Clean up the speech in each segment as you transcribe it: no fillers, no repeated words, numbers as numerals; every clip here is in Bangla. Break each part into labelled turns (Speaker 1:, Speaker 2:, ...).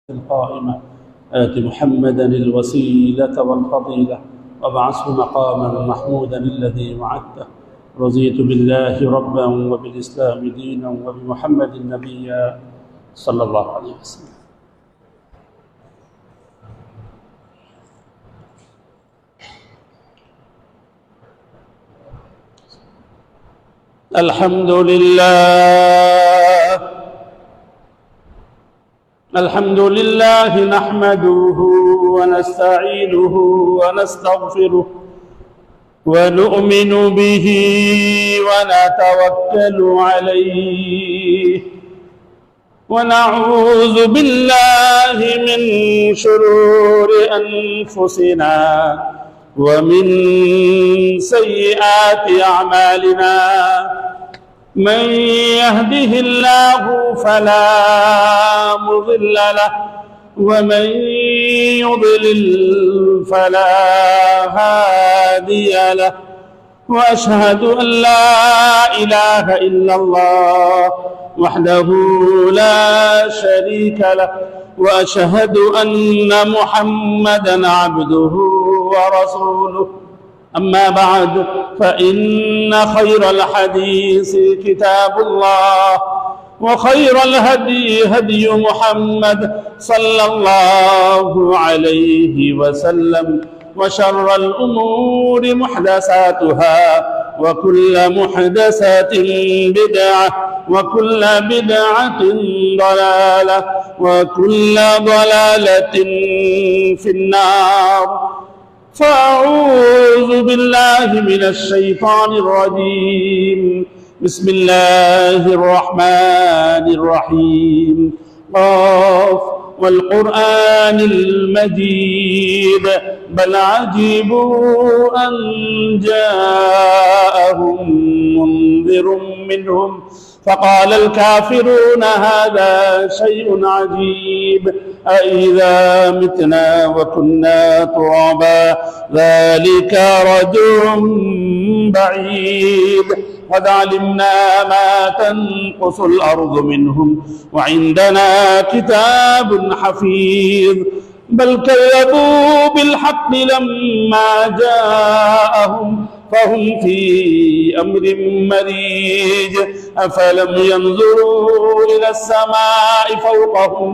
Speaker 1: القائمة آت محمدا الوسيلة والفضيلة وابعثه مقاما محمودا الذي وعدته. رضيت بالله ربا وبالإسلام دينا وبمحمد نبيا صلى الله عليه وسلم. الحمد لله نحمده ونستعينه ونستغفره ونؤمن به ونتوكل عليه ونعوذ بالله من شرور أنفسنا ومن سيئات أعمالنا. من يهده الله فلا مضل له ومن يضلل فلا هادي له. وأشهد أن لا إله إلا الله وحده لا شريك له وأشهد أن محمدا عبده ورسوله. أما بعد فإن خير الحديث كتاب الله وخير الهدي هدي محمد صلى الله عليه وسلم وشر الأمور محدثاتها وكل محدثة بدعة وكل بدعة ضلالة وكل ضلالة في النار. فأعوذ بالله من الشيطان الرجيم. بسم الله الرحمن الرحيم. قاف والقرآن المجيد بل عجبوا أن جاءهم منذر منهم فقال الكافرون هذا شيء عجيب أإذا متنا وكنا ترابا ذلك رجع بعيد قد علمنا ما تنقص الأرض منهم وعندنا كتاب حفيظ بل كذبوا بالحق لما جاءهم فهم في أمر مريج أفلم ينظروا إلى السماء فوقهم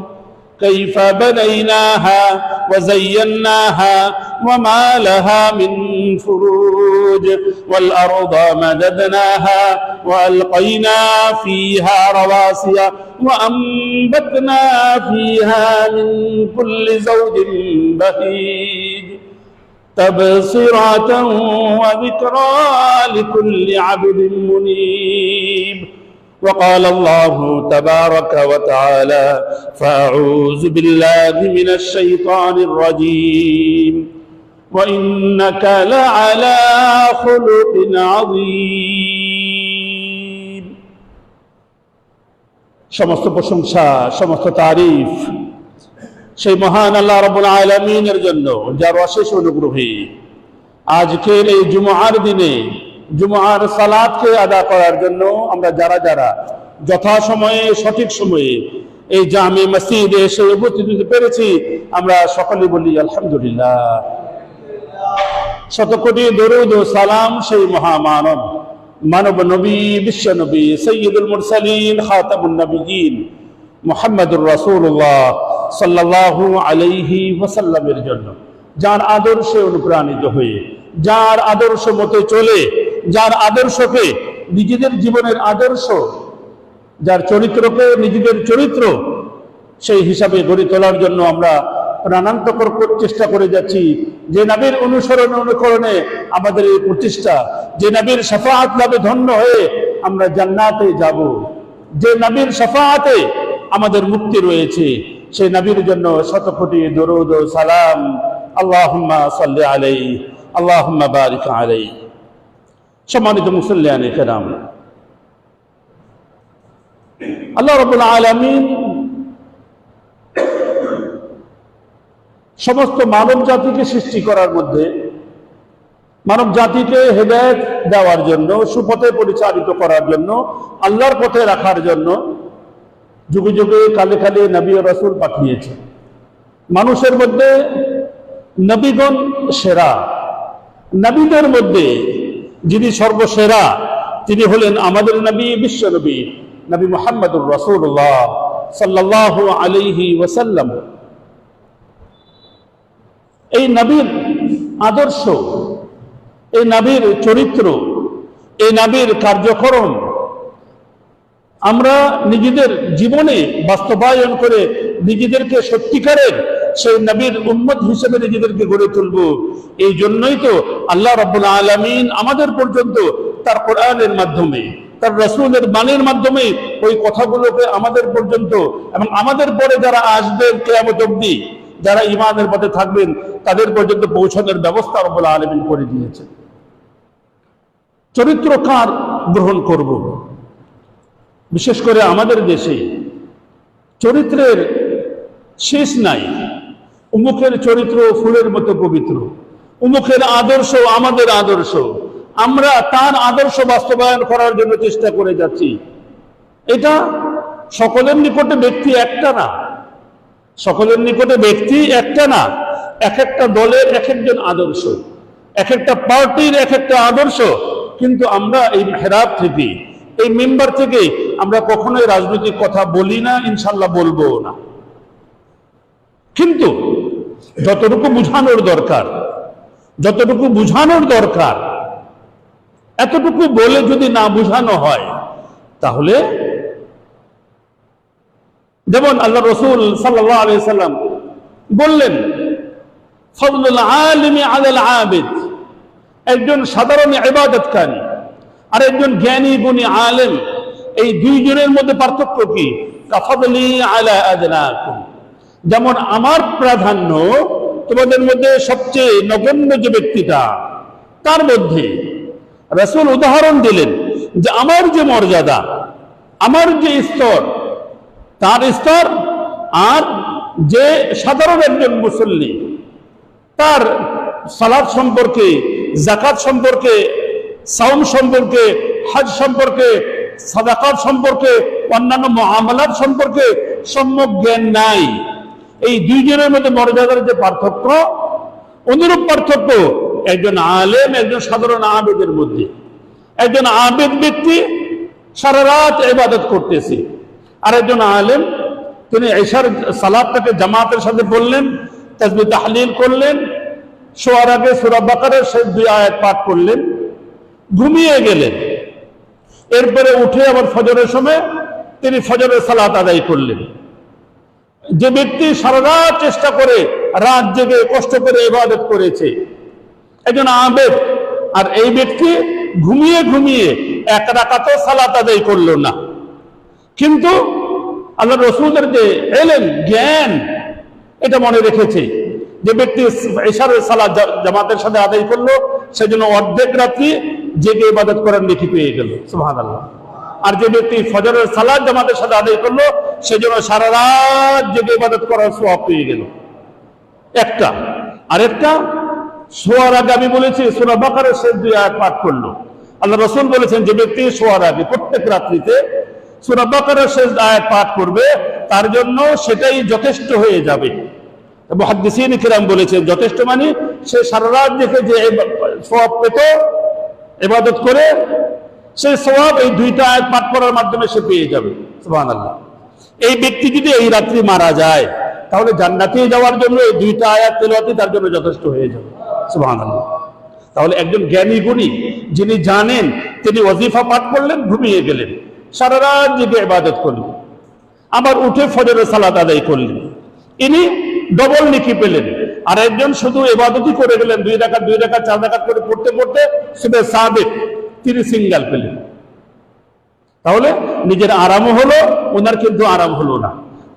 Speaker 1: كيف بنيناها وزيناها وما لها من فروج والأرض مددناها وألقينا فيها رواسي وأنبتنا فيها من كل زوج بهيج تبصرة وذكرى لكل عبد منيب. وقال الله تبارك وتعالى فأعوذ بالله من الشيطان الرجيم وإنك لعلى خلق عظيم. সমস্ত প্রশংসা সমস্ত তারিফ সেই মহান আল্লাহ রাব্বুল আলামিনের জন্য যার অশেষ অনুগ্রহে আজকের এই জুমআর দিনে জুমআর সালাতকে আদা করার জন্য আমরা যারা যারা যথাসময়ে সঠিক সময়ে এই জামে মসজিদে এসে উপস্থিত হতে পেরেছি আমরা সকলে বলি আলহামদুলিল্লাহ। শত কোটি দরুদ ও সালাম সেই মহামানব মানব নবী বিশ্ব নবী সৈয়দুল মুরসালিন খাতামুন নবিয়্যিন মুহাম্মদুর রাসূলুল্লাহ সাল্লাল্লাহু আলাইহি ওয়াসাল্লামের জন্য যার আদর্শে অনুপ্রাণিত হয়ে যার আদর্শ মতে চলে যার আদর্শকে নিজেদের জীবনের আদর্শ যার চরিত্রকে নিজেদের চরিত্র সেই হিসাবে গড়ে তোলার জন্য আমরা প্রাণান্তকর চেষ্টা করে যাচ্ছি। যে নবীর অনুকরণে আমাদের এই প্রচেষ্টা, যে নবীর শাফাআত লাভে ধন্য হয়ে আমরা জান্নাতে যাব, যে নবীর শাফাআতে আমাদের মুক্তি রয়েছে, সেই নবীর জন্য শত কোটি দরুদ ও সালাম। আল্লাহুম্মা সাল্লি আলাইহি আল্লাহুম্মা বারিক আলাইহি। সম্মানিত মুসল্লিয়ানে কেরাম, আল্লাহ রাব্বুল আলামিন সমস্ত মানব জাতিকে সৃষ্টি করার মধ্যে মানব জাতিকে হেদায়েত দেওয়ার জন্য, সুপথে পরিচালিত করার জন্য, আল্লাহর পথে রাখার জন্য যুগে যুগে কালে কালে নবী ও রাসূল পাঠিয়েছেন। মানুষের মধ্যে নবীগণ সেরা, নবীদের মধ্যে যিনি সর্বসেরা তিনি হলেন আমাদের নবী, বিশ্ব নবী, নবী মুহাম্মদুর রাসূলুল্লাহ সাল্লাল্লাহু আলাইহি ওয়াসাল্লাম। এই নবীর আদর্শ, এই নবীর চরিত্র, এই নবীর কার্যক্রম আমরা নিজেদের জীবনে বাস্তবায়ন করে নিজেদেরকে সত্যিকারের সেই নবীর উম্মত হিসেবে নিজেদেরকে গড়ে তুলব। এই জন্যই তো আল্লাহ রাব্বুল আলামিন আমাদের পর্যন্ত তার কোরআনের মাধ্যমে, তার রাসূলের বাণীর মাধ্যমে ওই কথাগুলোকে আমাদের পর্যন্ত এবং আমাদের পরে যারা আসবেন কিয়ামত অবধি, যারা ঈমানের পথে থাকবেন তাদের পর্যন্ত পৌঁছানোর ব্যবস্থা রাব্বুল আলামিন করে দিয়েছেন। চরিত্র কার গ্রহণ করব? বিশেষ করে আমাদের দেশে চরিত্রের শেষ নাই। উমুকের চরিত্র ফুলের মতো পবিত্র, উমুকের আদর্শ আমাদের আদর্শ, আমরা তার আদর্শ বাস্তবায়ন করার জন্য চেষ্টা করে যাচ্ছি। এটা সকলের নিকটে ব্যক্তি একটা না, সকলের নিকটে ব্যক্তি একটা না, এক একটা দলের এক একজন আদর্শ, এক একটা পার্টির এক একটা আদর্শ। কিন্তু আমরা এই মেহরাব থেকে, এই মেম্বার থেকে আমরা কখনোই রাজনৈতিক কথা বলি না, ইনশাল্লাহ বলবো না। কিন্তু যতটুকু বুঝানোর দরকার, যতটুকু বুঝানোর দরকার, এতটুকু বলে যদি না বুঝানো হয় তাহলে, যেমন আল্লাহ রাসূল সাল্লাল্লাহু আলাইহি সাল্লাম বললেন, ফাদলুল আলিমি আলাল আবিদ, একজন সাধারণ ইবাদতকারী আর একজন জ্ঞানী গুণী আলেম, এই দুইজনের মধ্যে পার্থক্য কি? কাফাদলি আলা আদনাকুম, যেমন আমার প্রাধান্য তোমাদের মধ্যে সবচেয়ে নগণ্য যে ব্যক্তিটা, তার মধ্যে রাসূল উদাহরণ দিলেন যে আমার যে মর্যাদা, আমার যে স্তর, তার স্তর আর যে সাধারণ একজন মুসল্লি, তার সালাত সম্পর্কে, যাকাত সম্পর্কে, সাওম সম্পর্কে, হজ সম্পর্কে, সাদাকাত সম্পর্কে, অন্যান্য মুআমালাত সম্পর্কে সম্যক জ্ঞান নাই। এই দুইজনের মধ্যে মর্যাদার যে পার্থক্য, অনুরূপ পার্থক্য একজন আলেম, একজন সাধারণ আবেদের মধ্যে। একজন আবেদ ব্যক্তি সারা রাত ইবাদত করতেছে, আর একজন আলেম তিনি ইশার সালাতটাকে জামাতের সাথে পড়লেন, তাসবিহ তাহলিল করলেন, শোয়ার আগে সূরা বাকারার শেষ 2 আয়াত পাঠ করলেন, ঘুমিয়ে গেলেন। এরপরে উঠে আবার ফজরের সময় তিনি ফজরের সালাত আদায় করলেন। যে ব্যক্তি সারা রাত চেষ্টা করে, রাত জেগে কষ্ট করে ইবাদত করেছে, একজন আবেদ, আর এই ব্যক্তি ঘুমিয়ে ঘুমিয়ে এক রাকাতও সালাত আদায় করলো না। কিন্তু আল্লাহ রাসূলের যে ইলম, জ্ঞান, এটা মনে রেখেছে যে ব্যক্তি ইশারের সালাত জামাতের সাথে আদায় করলো, সেজন্য অর্ধেক রাত্রি জেগে ইবাদত করার নেকি পেয়ে গেল, সুবহানাল্লাহ। আর যে ব্যক্তি ফজরের সালাত জামাতের সাথে আদায় করলো, সেজন্য সারা রাত জেগে ইবাদত করার সওয়াব পেয়ে গেল। একটা আরেকটা শোয়ার আগে আমি বলেছি সূরা বাকারার শেষ 2 আয়াত পাঠ করলো। আল্লাহ রাসূল বলেছেন যে ব্যক্তি শোয়ার আগে প্রত্যেক রাত্রিতে সূরা বাকারার শেষ আয়াত পাঠ করবে, তার জন্য সেটাই যথেষ্ট হয়ে যাবে। মুহাদ্দিসিন কিরাম বলেছেন যথেষ্ট মানে সে সারা রাত দেখে যে সওয়াব পেত ইবাদত করে, সেই সওয়াব এই 2টা আয়াত পাঠ করার মাধ্যমে সে পেয়ে যাবে, সুবহানাল্লাহ। এই ব্যক্তি যদি এই রাত্রি মারা যায় তাহলে জান্নাতে যাওয়ার জন্য এই 2টা আয়াত তেলাওয়াতই তার জন্য যথেষ্ট হয়ে যাবে, সুবহানাল্লাহ। তাহলে একজন জ্ঞানী গুণী যিনি জানেন, তিনি ওয়াজিফা পাঠ করলেন, ঘুমিয়ে গেলেন, সারা রাত জেগে ইবাদত করলেন, আবার উঠে ফজরের সালাত আদায় করলেন, ইনি ডবল নেকি পেলেন। আর একজন শুধু ইবাদতই করে গেলেন, 2 রাকাত 2 রাকাত 4 রাকাত করে পড়তে পড়তে সুবহে সাদিক, তিনি সিঙ্গেল পেলেন। তাহলে নিজের আরামও হলো, ওনার কিন্তু আরাম হলো না।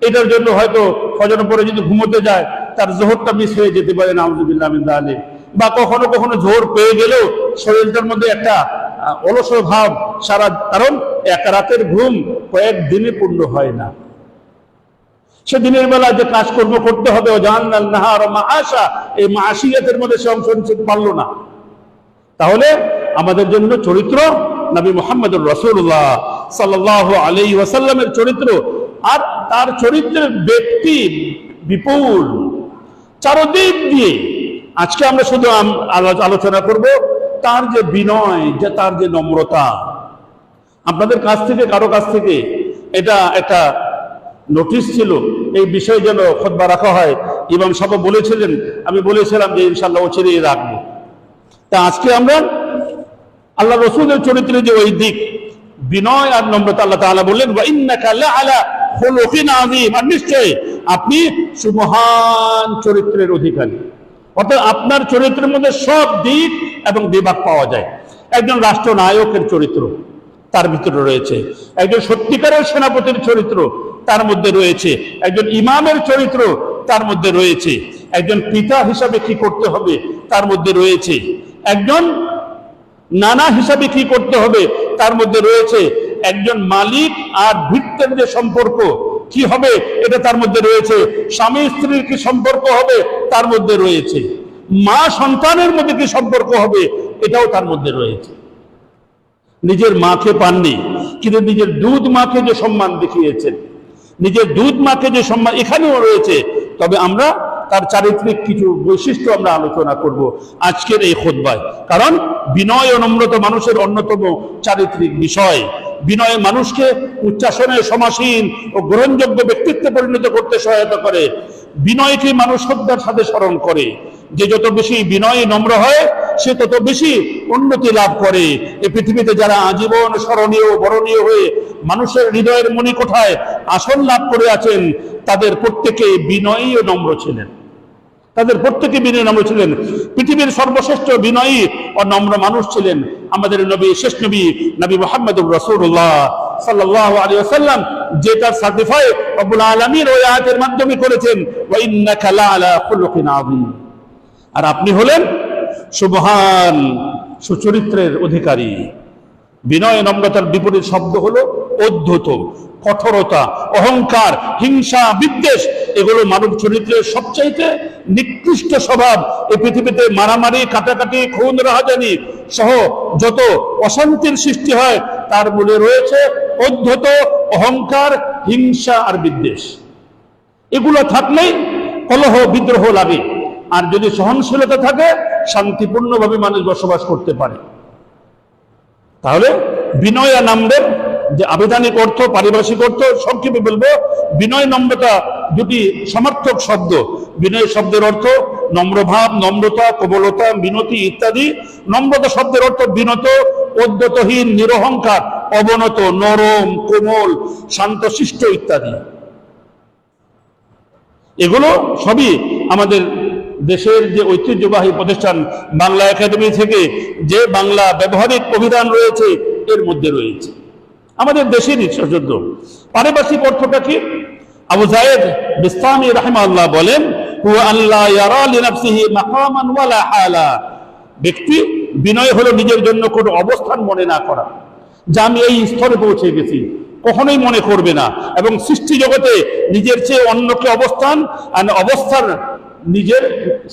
Speaker 1: এটার জন্য হয়তো ফজর পরে যদি ঘুমোতে যায় তার জোহরটা মিস হয়ে যেতে পারে, নাউযুবিল্লাহ মিন যালিক। বা কখনো কখনো জোহর পেয়ে গেলেও শরীরটার মধ্যে একটা অলস ভাব সারা, কারণ এক রাতের ঘুম কয়েক দিনে পূর্ণ হয় না। সে দিনের বেলা যে কাজকর্ম করতে হবে, ও জাহান্নাল নাহার মাআশা, এই মাআশিয়াতের মধ্যে সে অংশ নিতে পারলো না। তাহলে আমাদের জন্য চরিত্র নবী মুহাম্মদুর রাসূলুল্লাহ সাল্লাল্লাহু আলাইহি ওয়াসাল্লামের চরিত্র, আর তার চরিত্রের ব্যক্তি বিপুল, চারদিক দিয়ে আজকে আমরা শুধু আলোচনা করব তার যে বিনয়, যে তার যে নম্রতা। আপনাদের কাছ থেকে, কারো কাছ থেকে এটা একটা নোটিশ ছিল, এই বিষয়ে যেন খুতবা রাখা হয়। ইমাম সাহেব বলেছিলেন, আমি বলেছিলাম যে ইনশাআল্লাহ ও ছেড়ে রাখবো। তা আজকে আমরা আল্লাহ রসুলের চরিত্রের যে ওই দিক, বিনয় আর নম্রতা, আল্লাহ তাআলা বললেন ওয়া ইন্নাকা লাআলা খুলুকিন আযীম, আর নিশ্চয়ই আপনি সুমহান চরিত্রের অধিকারী। অর্থাৎ আপনার চরিত্রের মধ্যে সব দিক এবং বিভাগ পাওয়া যায়। একজন রাষ্ট্রনায়কের চরিত্র তার ভিতরে রয়েছে, একজন সত্যিকারের সেনাপতির চরিত্র তার মধ্যে রয়েছে, একজন ইমামের চরিত্র তার মধ্যে রয়েছে, একজন পিতা হিসাবে কি করতে হবে তার মধ্যে রয়েছে, একজন নানা হিসাবে কি করতে হবে তার মধ্যে রয়েছে, একজন মালিক আর ভৃত্যের যে সম্পর্ক কি হবে এটা তার মধ্যে রয়েছে, স্বামী স্ত্রীর কি সম্পর্ক হবে তার মধ্যে রয়েছে, মা সন্তানের মধ্যে কি সম্পর্ক হবে এটাও তার মধ্যে রয়েছে। নিজের মাকে পাননি, কিন্তু নিজের দুধ মাকে যে সম্মান দেখিয়েছেন, নিজের দুধ মাকে যে সম্মান এখানেও রয়েছে। তবে আমরা তার চারিত্রিক কিছু বৈশিষ্ট্য আমরা আলোচনা করব আজকের এই খুতবায়। কারণ বিনয় ও নম্রতা মানুষের অন্যতম চারিত্রিক বিষয়। বিনয় মানুষকে উচ্চাসনে সমাসীন ও গ্রহণযোগ্য ব্যক্তিত্বে পরিণত করতে সহায়তা করে। বিনয়কে মানুষ শ্রদ্ধার সাথে স্মরণ করে। যে যত বেশি বিনয়ী নম্র হয় সে তত বেশি উন্নতি লাভ করে। এই পৃথিবীতে যারা আজীবন স্মরণীয় বরণীয় হয়ে মানুষের হৃদয়ের মণিকোঠায় আসন লাভ করে আছেন, তাদের প্রত্যেকে বিনয়ী ও নম্র ছিলেন। তাদের প্রত্যেকে বিনয়ী নম্র ছিলেন। পৃথিবীর সর্বশ্রেষ্ঠ বিনয়ী ও নম্র মানুষ ছিলেন আমাদের নবী, শেষ নবী, নবী মুহাম্মদুর রাসূলুল্লাহ সাল্লাল্লাহু আলাইহি ওয়াসাল্লাম, যে তার সার্টিফাই রব্বুল আলামিন ওই আয়াতের মাধ্যমে করেছেন ওয়া ইন্নাকা লাআলা খুলুকিন আযীম। আর আপনি হলেন সুবহান সুচরিত্রের অধিকারী। বিনয় নম্রতার বিপরীত শব্দ হলো অধ্যত, কঠোরতা, অহংকার, হিংসা, বিদ্বেষ। এগুলো মানব চরিত্রের সবচাইতে নিকৃষ্ট স্বভাব। এই পৃথিবীতে মারামারি, কাটাকাটি, খুন, রাহাজানি সহ যত অশান্তির সৃষ্টি হয় তার মূলে রয়েছে অধ্যত, অহংকার, হিংসা আর বিদ্বেষ। এগুলো থাকলেই কলহ বিদ্রোহ লাগে। আর যদি সহনশীলতা থাকে শান্তিপূর্ণভাবে মানুষ বসবাস করতে পারে। তাহলে বিনয় নামের যে আবেদানিক অর্থ, পারিভাষিক অর্থ সংক্ষেপে বলবো, বিনয় নম্রতা দুটি সমার্থক শব্দ। বিনয় শব্দের অর্থ নম্রভাব, নম্রতা, কোমলতা, বিনতি ইত্যাদি। নম্রতা শব্দের অর্থ বিনত, অদ্যতহীন, নিরহংকার, অবনত, নরম, কোমল, শান্তশিষ্ট ইত্যাদি। এগুলো সবই আমাদের দেশের যে ঐতিহ্যবাহী প্রতিষ্ঠান বাংলা একাডেমি থেকে যে বাংলা ব্যবহারিক অভিধান রয়েছে এর মধ্যে রয়েছে। আমাদের দেশেরই সৌজন্য। পারিভাষিক অর্থটা কি? আবু যায়েদ বিস্তামি রাহিমাহুল্লাহ বলেন, হুয়া আল্লা ইয়ারা লিনাফসিহি মাকামান ওয়ালা হালা। ব্যক্তি বিনয় হলো নিজের জন্য কোনো অবস্থান মনে না করা, যা আমি এই স্তরে পৌঁছে গেছি কখনোই মনে করবে না। এবং সৃষ্টি জগতে নিজের চেয়ে অন্যকে অবস্থান আর অবস্থার নিজের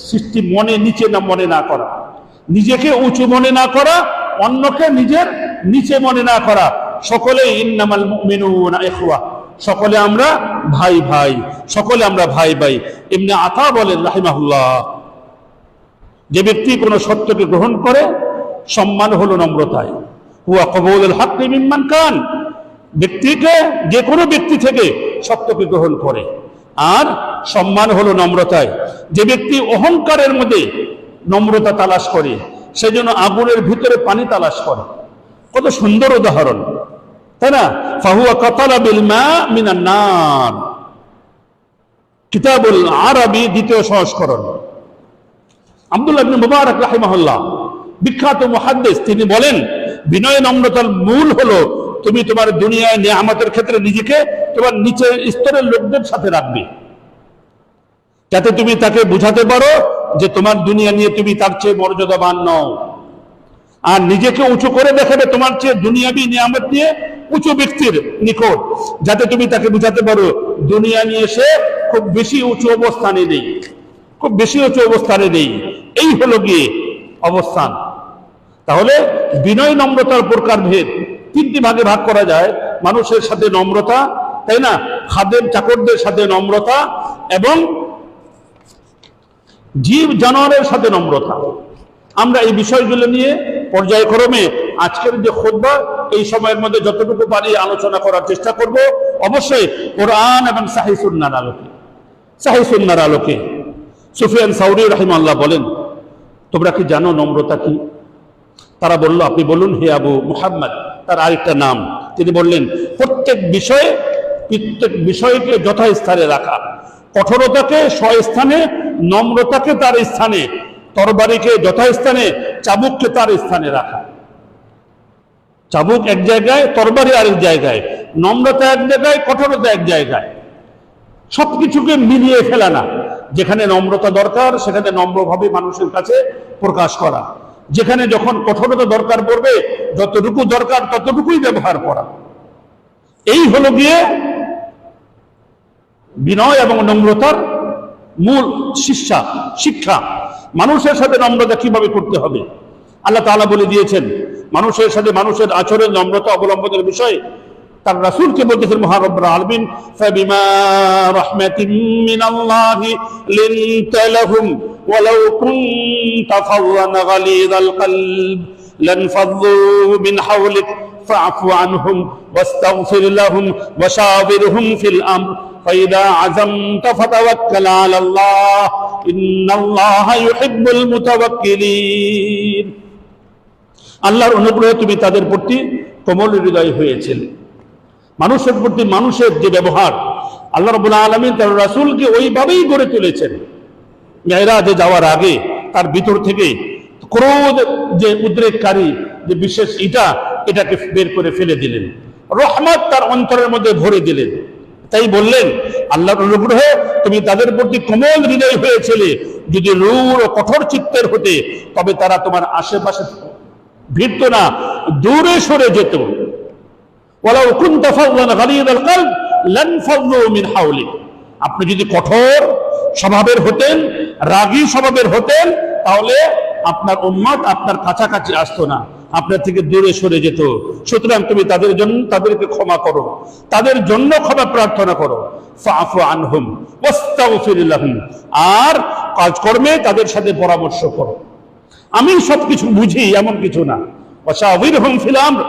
Speaker 1: সৃষ্টি মনে নিচে না মনে না করা, নিজেকে উঁচু মনে না করা, অন্যকে নিজের নিচে মনে না করা। সকলে ইন্নামাল মুমিনুনা ইখওয়া, সকলে আমরা ভাই ভাই, সকলে আমরা ভাই ভাই। ইবনে আতা বলেন রাহিমাহুল্লাহ, যে ব্যক্তি কোনো সত্যকে গ্রহণ করে সম্মান হলো নম্রতায়। হুয়া কবুলুল হাক্কি মিম্মান কান, ব্যক্তিকে যে কোনো ব্যক্তি থেকে সত্যকে গ্রহণ করে। আর সম্মান হলো নম্রতায়। যে ব্যক্তি অহংকারের মধ্যে নম্রতা তালাশ করে সেজন্য আগুনের ভিতরে পানি তালাশ করে। কত সুন্দর উদাহরণ, তাই না? ফাহুয়া কাতালাবিল মা মিনান নার, কিতাবুল আরবি দ্বিতীয় সংস্করণ। আব্দুল্লাহ ইবনে মুবারক রাহিমাহুল্লাহ, বিখ্যাত মুহাদ্দিস, তিনি বলেন বিনয় নম্রতার মূল হলো তুমি তোমার দুনিয়ায় নিয়ামতের ক্ষেত্রে নিজেকে তোমার নিচের স্তরের লোকদের সাথে রাখবে, যাতে তুমি তাকে বুঝাতে পারো যে তোমার দুনিয়া নিয়ে তুমি তার চেয়ে মর্যাদাবান নও। আর নিজেকে উঁচু করে দেখাবে তোমার চেয়ে দুনিয়াবি নিয়ামত নিয়ে উঁচু ব্যক্তির নিকট, যাতে তুমি তাকে বুঝাতে পারো দুনিয়া নিয়ে সে খুব বেশি উঁচু অবস্থানে নেই, খুব বেশি উঁচু অবস্থানে নেই। এই হলো গিয়ে অবস্থান। তাহলে বিনয় নম্রতার প্রকারভেদ তিনটি ভাগে ভাগ করা যায়। মানুষের সাথে নম্রতা, তাই না, খাদেম চাকরদের সাথে নম্রতা, এবং জীব জানোয়ারের সাথে নম্রতা। আমরা এই বিষয়গুলো নিয়ে পর্যায়ক্রমে আজকের যে খুতবা এই সময়ের মধ্যে যতটুকু পারি আলোচনা করার চেষ্টা করব, অবশ্যই কোরআন এবং সহিহ সুন্নাহর আলোকে। সুফিয়ান সাউরি রাহিমাহুল্লাহ বলেন, তোমরা কি জানো নম্রতা কি? তারা বলল, আপনি বলুন হে আবু মুহাম্মদ। তার আরেকটা নাম। তিনি বললেন, প্রত্যেক বিষয়কে যথাস্থানে রাখা, কঠোরতাকে স্বস্থানে, নম্রতাকে তার স্থানে, তরবারিকে যথাস্থানে, চাবুককে তার স্থানে রাখা। চাবুক এক জায়গায়, তরবারি আরেক জায়গায়, নম্রতা এক জায়গায়, কঠোরতা এক জায়গায়, সবকিছুকে মিলিয়ে ফেলা না। যেখানে নম্রতা দরকার সেখানে নম্রভাবে মানুষের কাছে প্রকাশ করা, যেখানে যখন কঠোরতা দরকার পড়বে যতটুকু দরকার ততটুকুই ব্যবহার করা। এই হলো গিয়ে বিনয় এবং নম্রতার মূল শিক্ষা। মানুষের সাথে নম্রতা কিভাবে করতে হবে আল্লাহ তাআলা বলে দিয়েছেন। মানুষের সাথে মানুষের আচরণ নম্রতা অবলম্বনের বিষয় তার রাসূলকে বলতেছেন মহান রব্বুল আলামিন, ফাবিমা রাহমাতিন মিনাল্লাহি লিনতা লাহুম ওয়ালাউ কুনতা ফাযযান গালিযাল কলব লানফাযযু মিন হাওলিক ফা'ফু আনহুম ওয়াস্তাগফির লাহুম ওয়াশাবিরহুম ফিল আমর ফাইদা আযামতা ফাতাওয়াক্কাল আলাল্লাহ ইন্নাল্লাহা ইউহিব্বুল মুতাওয়াক্কিলিন। আল্লাহর অনুগ্রহে তুমি তাদের প্রতি কোমল হৃদয় হয়েছিলে। মানুষের প্রতি মানুষের যে ব্যবহার, আল্লাহ রাব্বুল আলামিন তার রাসূলকে ওইভাবেই গড়ে তুলেছেন। মেরাজে যাওয়ার আগে তার ভিতর থেকে ক্রোধ যে উদ্রেককারী যে বিশেষ এটাকে বের করে ফেলে দিলেন, রহমত তার অন্তরের মধ্যে ভরে দিলেন। তাই বললেন, আল্লাহর অনুগ্রহে তুমি তাদের প্রতি কোমল হৃদয় হয়েছিলে। যদি রূঢ় ও কঠোর চিত্তের হতে তবে তারা তোমার আশেপাশে ভিড়ত না, দূরে সরে যেত। ওয়ালাউ কুনতা ফাযযান গালিযাল কলব লানফাযযু মিন হাওলিক। আপনি যদি কঠোর স্বভাবের হতেন, রাগী স্বভাবের হতেন, তাহলে আপনার উম্মত আপনার কাছাকাছি আসতো না, আপনার থেকে দূরে সরে যেত। সুতরাং তুমি তাদেরকে ক্ষমা করো, তাদের জন্য ক্ষমা প্রার্থনা করো। ফা'ফু আনহুম ওয়াস্তাগফির লাহুম, আর কাজকর্মে তাদের সাথে পরামর্শ করো। আমি সবকিছু বুঝি এমন কিছু না। ওয়াশাবিরহুম ফিল আমর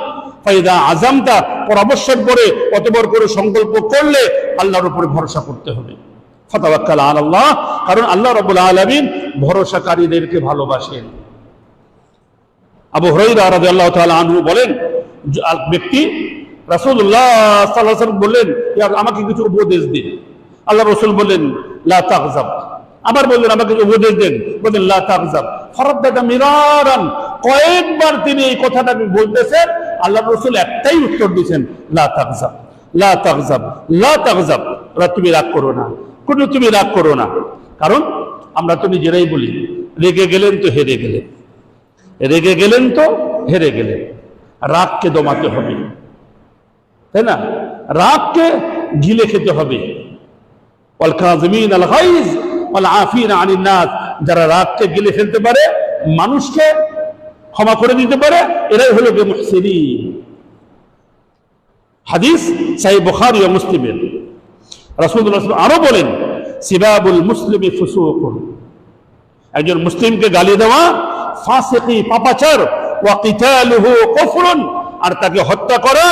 Speaker 1: ফাইদা আযামতা, পরামর্শের পরে অতঃপর করে সংকল্প করলে আল্লাহর উপরে ভরসা করতে হবে। ফাতাওয়াক্কাল আলাল্লাহ, কারণ আল্লাহ রাব্বুল আলামিন ভরসাকারীদেরকে ভালোবাসেন। আবু হুরায়রা রাদিয়াল্লাহু তাআলা আনহু বলেন, ব্যক্তি রাসূলুল্লাহ সাল্লাল্লাহু আলাইহি ওয়াসাল্লাম বললেন, আমাকে কিছু উপদেশ দিন। আল্লাহ রাসূল বললেন, লা তাগযাব। আবার বললেন, আমাকে উপদেশ দেন। বললেন, লা তাগযাব। ফারাদ্দাদা মিরারান, কয়েকবার তিনি এই কথাটাকে বলতেছেন। আল্লাহ রাসূল একটাই উত্তর দিয়েছেন, লা তাগযাব, লা তাগযাব, লা তাগযাব। তুমি রাগ করো না, তুমি রাগ করো না। কারণ আমরা তো নিজেরাই বলি, রেগে গেলেন তো হেরে গেলেন, রেগে গেলেন তো হেরে গেলেন। রাগকে দমাতে হবে, তাই না? রাগকে গিলে খেতে হবে। ওয়াল কাযিমিন আল গায়জ ওয়াল আফিনা আনিন নাস, যারা রাগকে গিলে ফেলতে পারে, মানুষকে ক্ষমা করে দিতে পারে, এরাই হলো মুহসিনিন। হাদিস সহিহ বুখারী ও মুসলিমের। রাসূলুল্লাহ আরো বলেন, সিবাবুল মুসলিমি ফুসুকুন, একজন মুসলিমকে গালি দেওয়া ফাসিকি, পাপাচার, ওয়া কিতালুহু কুফরুন, আর তাকে হত্যা করা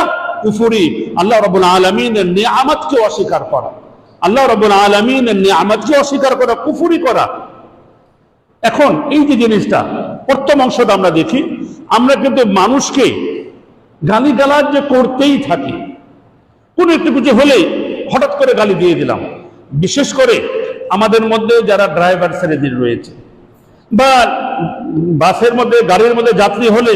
Speaker 1: কুফরি। আল্লাহ রাব্বুল আলামিনের নিয়ামতকে অস্বীকার করা, আল্লাহ রাব্বুল আলামিনের নিয়ামতকে অস্বীকার করা কুফরি করা। এখন এই যে জিনিসটা প্রথম অংশটা আমরা দেখি, আমরা কিন্তু মানুষকে গালিগালাজ যে করতেই থাকি। কোন একটু কিছু হলেই হঠাৎ করে গালি দিয়ে দিলাম। বিশেষ করে আমাদের মধ্যে যারা ড্রাইভার শ্রেণীর রয়েছে, বা বাসের মধ্যে গাড়ির মধ্যে যাত্রী হলে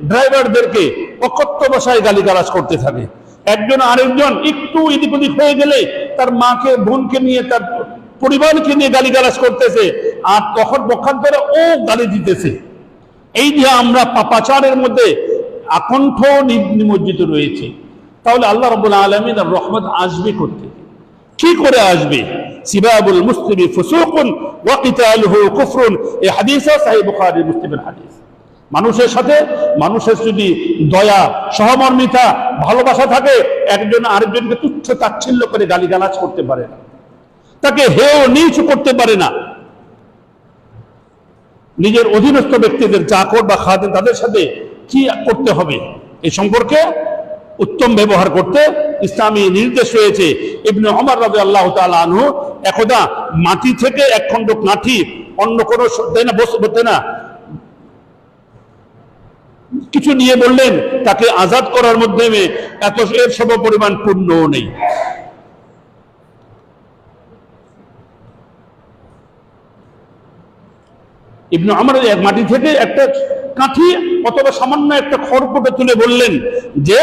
Speaker 1: ড্রাইভারদেরকে অকথ্য ভাষায় গালিগালাজ করতে থাকে। একজন আরেকজন একটু এদিক ওদিক হয়ে গেলে তার মাকে, বোনকে নিয়ে, তার পরিবারকে নিয়ে গালিগালাজ করতেছে, আর তখন পক্ষান্তরে ও গালি দিতেছে। এই যে আমরা পাপাচারের মধ্যে আকণ্ঠ নিমজ্জিত রয়েছে, তাহলে আল্লাহ রাব্বুল আলামিনের রহমত আসবে করতে কি করে আসবে? সিবাবুল মুসলিমি ফুসুকুন ওয়া কিতালুহু কুফরুন, এই হাদিস সহিহ বুখারী মুসলিমের হাদিস। মানুষের সাথে মানুষের যদি দয়া, সহমর্মিতা, ভালোবাসা থাকে, একজন আরেকজনকে তুচ্ছ তাচ্ছিল্য করে গালিগালাজ করতে পারে না, তাকে হেয় নিচ করতে পারে না। নিজের অধীনস্থ ব্যক্তিদের চাকর বা খাদেম তাদের সাথে কি করতে হবে এই সম্পর্কে উত্তম ব্যবহার করতে ইসলামী নির্দেশ রয়েছে। ইবনে ওমর রাদিয়াল্লাহু তাআলা আনহু একদা মাটি থেকে এক খণ্ড কাঠি অন্য কোনো কিছু নিয়ে বললেন তাকে আজাদ করার মাধ্যমে এর সম পরিমাণ পুণ্যও নেই। ইবনে ওমর এক মাটি থেকে একটা কাঠি অথবা সামান্য একটা খড়কুটো তুলে বললেন যে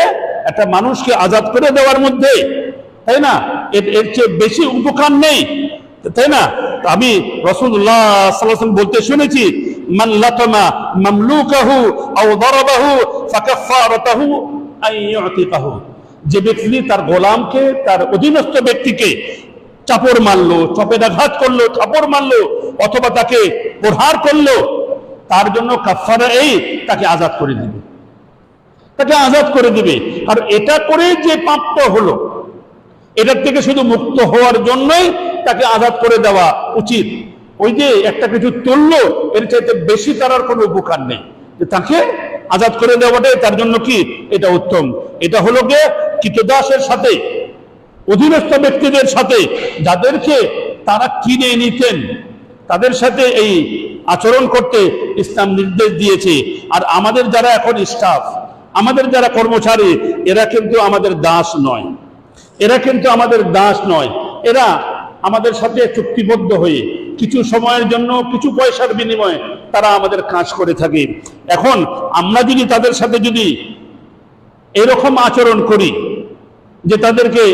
Speaker 1: একটা মানুষকে আজাদ করে দেওয়ার মধ্যে, তাই না, এর চেয়ে বেশি উপকার নেই, তাই না? আমি রাসূলুল্লাহ সাল্লাল্লাহু আলাইহি ওয়াসাল্লাম বলতে শুনেছি, মান লাতামা মামলুকাহু আও দারাবাহু ফাকাফারাতুহু আন ইউতিকাহু, যে ব্যক্তি তার গোলামকে, তার অধীনস্থ ব্যক্তিকে চাপড় মারলো, চপেটাঘাত করলো, থাপড় মারলো অথবা তাকে প্রহার করলো, তার জন্য কাফারা এই তাকে আজাদ করে দিবে, তাকে আজাদ করে দিবে। আর এটা করে যে পাপটা হলো এটার থেকে শুধু মুক্ত হওয়ার জন্যই তাকে আজাদ করে দেওয়া উচিত। ওই যে একটা কিছু তুললো এর চাইতে বেশি তার আর কোনো উপকার নেই, যে তাকে আজাদ করে দেওয়াটাই তার জন্য কি এটা উত্তম। এটা হলো গিয়ে কৃতদাসের সাথে, অধীনস্থ ব্যক্তিদের সাথে, যাদেরকে তারা কিনে নিতেন তাদের সাথে এই আচরণ করতে ইসলাম নির্দেশ দিয়েছে। আর আমাদের যারা এখন স্টাফ, আমাদের যারা কর্মচারী, এরা কিন্তু আমাদের দাস নয়, এরা কিন্তু আমাদের দাস নয়, এরা আমাদের সাথে চুক্তিবদ্ধ হয়ে কিছু সময়ের জন্য কিছু পয়সার বিনিময়ে তারা আমাদের কাজ করে থাকে। এখন আমরা যদি তাদের সাথে যদি এরকম আচরণ করি যে তাদেরকে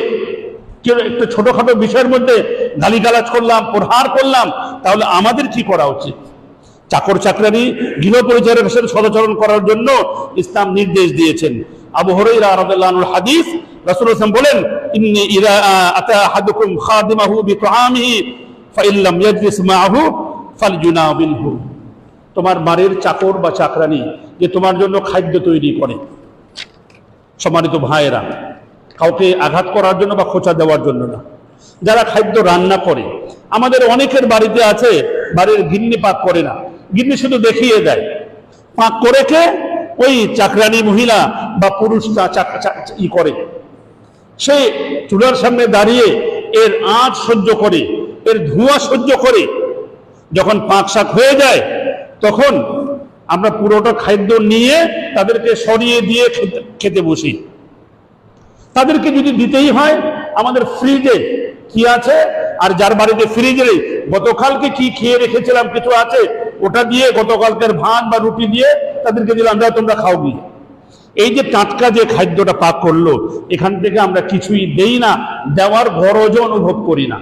Speaker 1: একটু ছোটখাটো বিষয়ের মধ্যে গালিগালাজ করলাম, প্রহার করলাম, তাহলে আমাদের কি করা উচিত? চাকর চাকরানি, গৃহ পরিচারকের সাথে সদাচরণ করার জন্য ইসলাম নির্দেশ দিয়েছেন। আবু হুরায়রা রাদিয়াল্লাহু আনহুর হাদিস, রাসূলুল্লাহ সাল্লাল্লাহু আলাইহি ওয়াসাল্লাম বলেন, ইন্নী ইযা আতা আহাদুকুম খাদিমাহু বিতাআমিহি ফাইন লাম ইয়াজলিস মাআহু ফালইউনাবিলহু, তোমার বাড়ির চাকর বা চাকরানি যে তোমার জন্য খাদ্য তৈরি করে, সম্মানিত ভাইয়েরা, কাউকে আঘাত করার জন্য বা খোঁচা দেওয়ার জন্য না, যারা খাদ্য রান্না করে, আমাদের অনেকের বাড়িতে আছে বাড়ির গিন্নি পাক করে না, গিন্নি শুধু দেখিয়ে দেয়, পাক করে কে ওই চাকরানি মহিলা বা পুরুষটা ই করে, সে চুলার সামনে দাঁড়িয়ে এর আঁচ সহ্য করে, এর ধোঁয়া সহ্য করে, যখন পাক শাক হয়ে যায় তখন আমরা পুরোটা খাদ্য নিয়ে তাদেরকে সরিয়ে দিয়ে খেতে বসি। তাদেরকে যদি দিতেই হয়, আমাদের ফ্রিজে কি আছে, আর যার বাড়িতে ফ্রিজে গতকালকে কি খেয়ে রেখেছিলাম কিছু আছে, ওটা দিয়ে গতকালকের ভাত বা রুটি দিয়ে তাদেরকে দিলাম, যা তোমরা খাও গিয়ে। এই যে টাটকা যে খাদ্যটা পাক করলো, এখান থেকে আমরা কিছুই দেই না, দেওয়ার গরজও অনুভব করি না।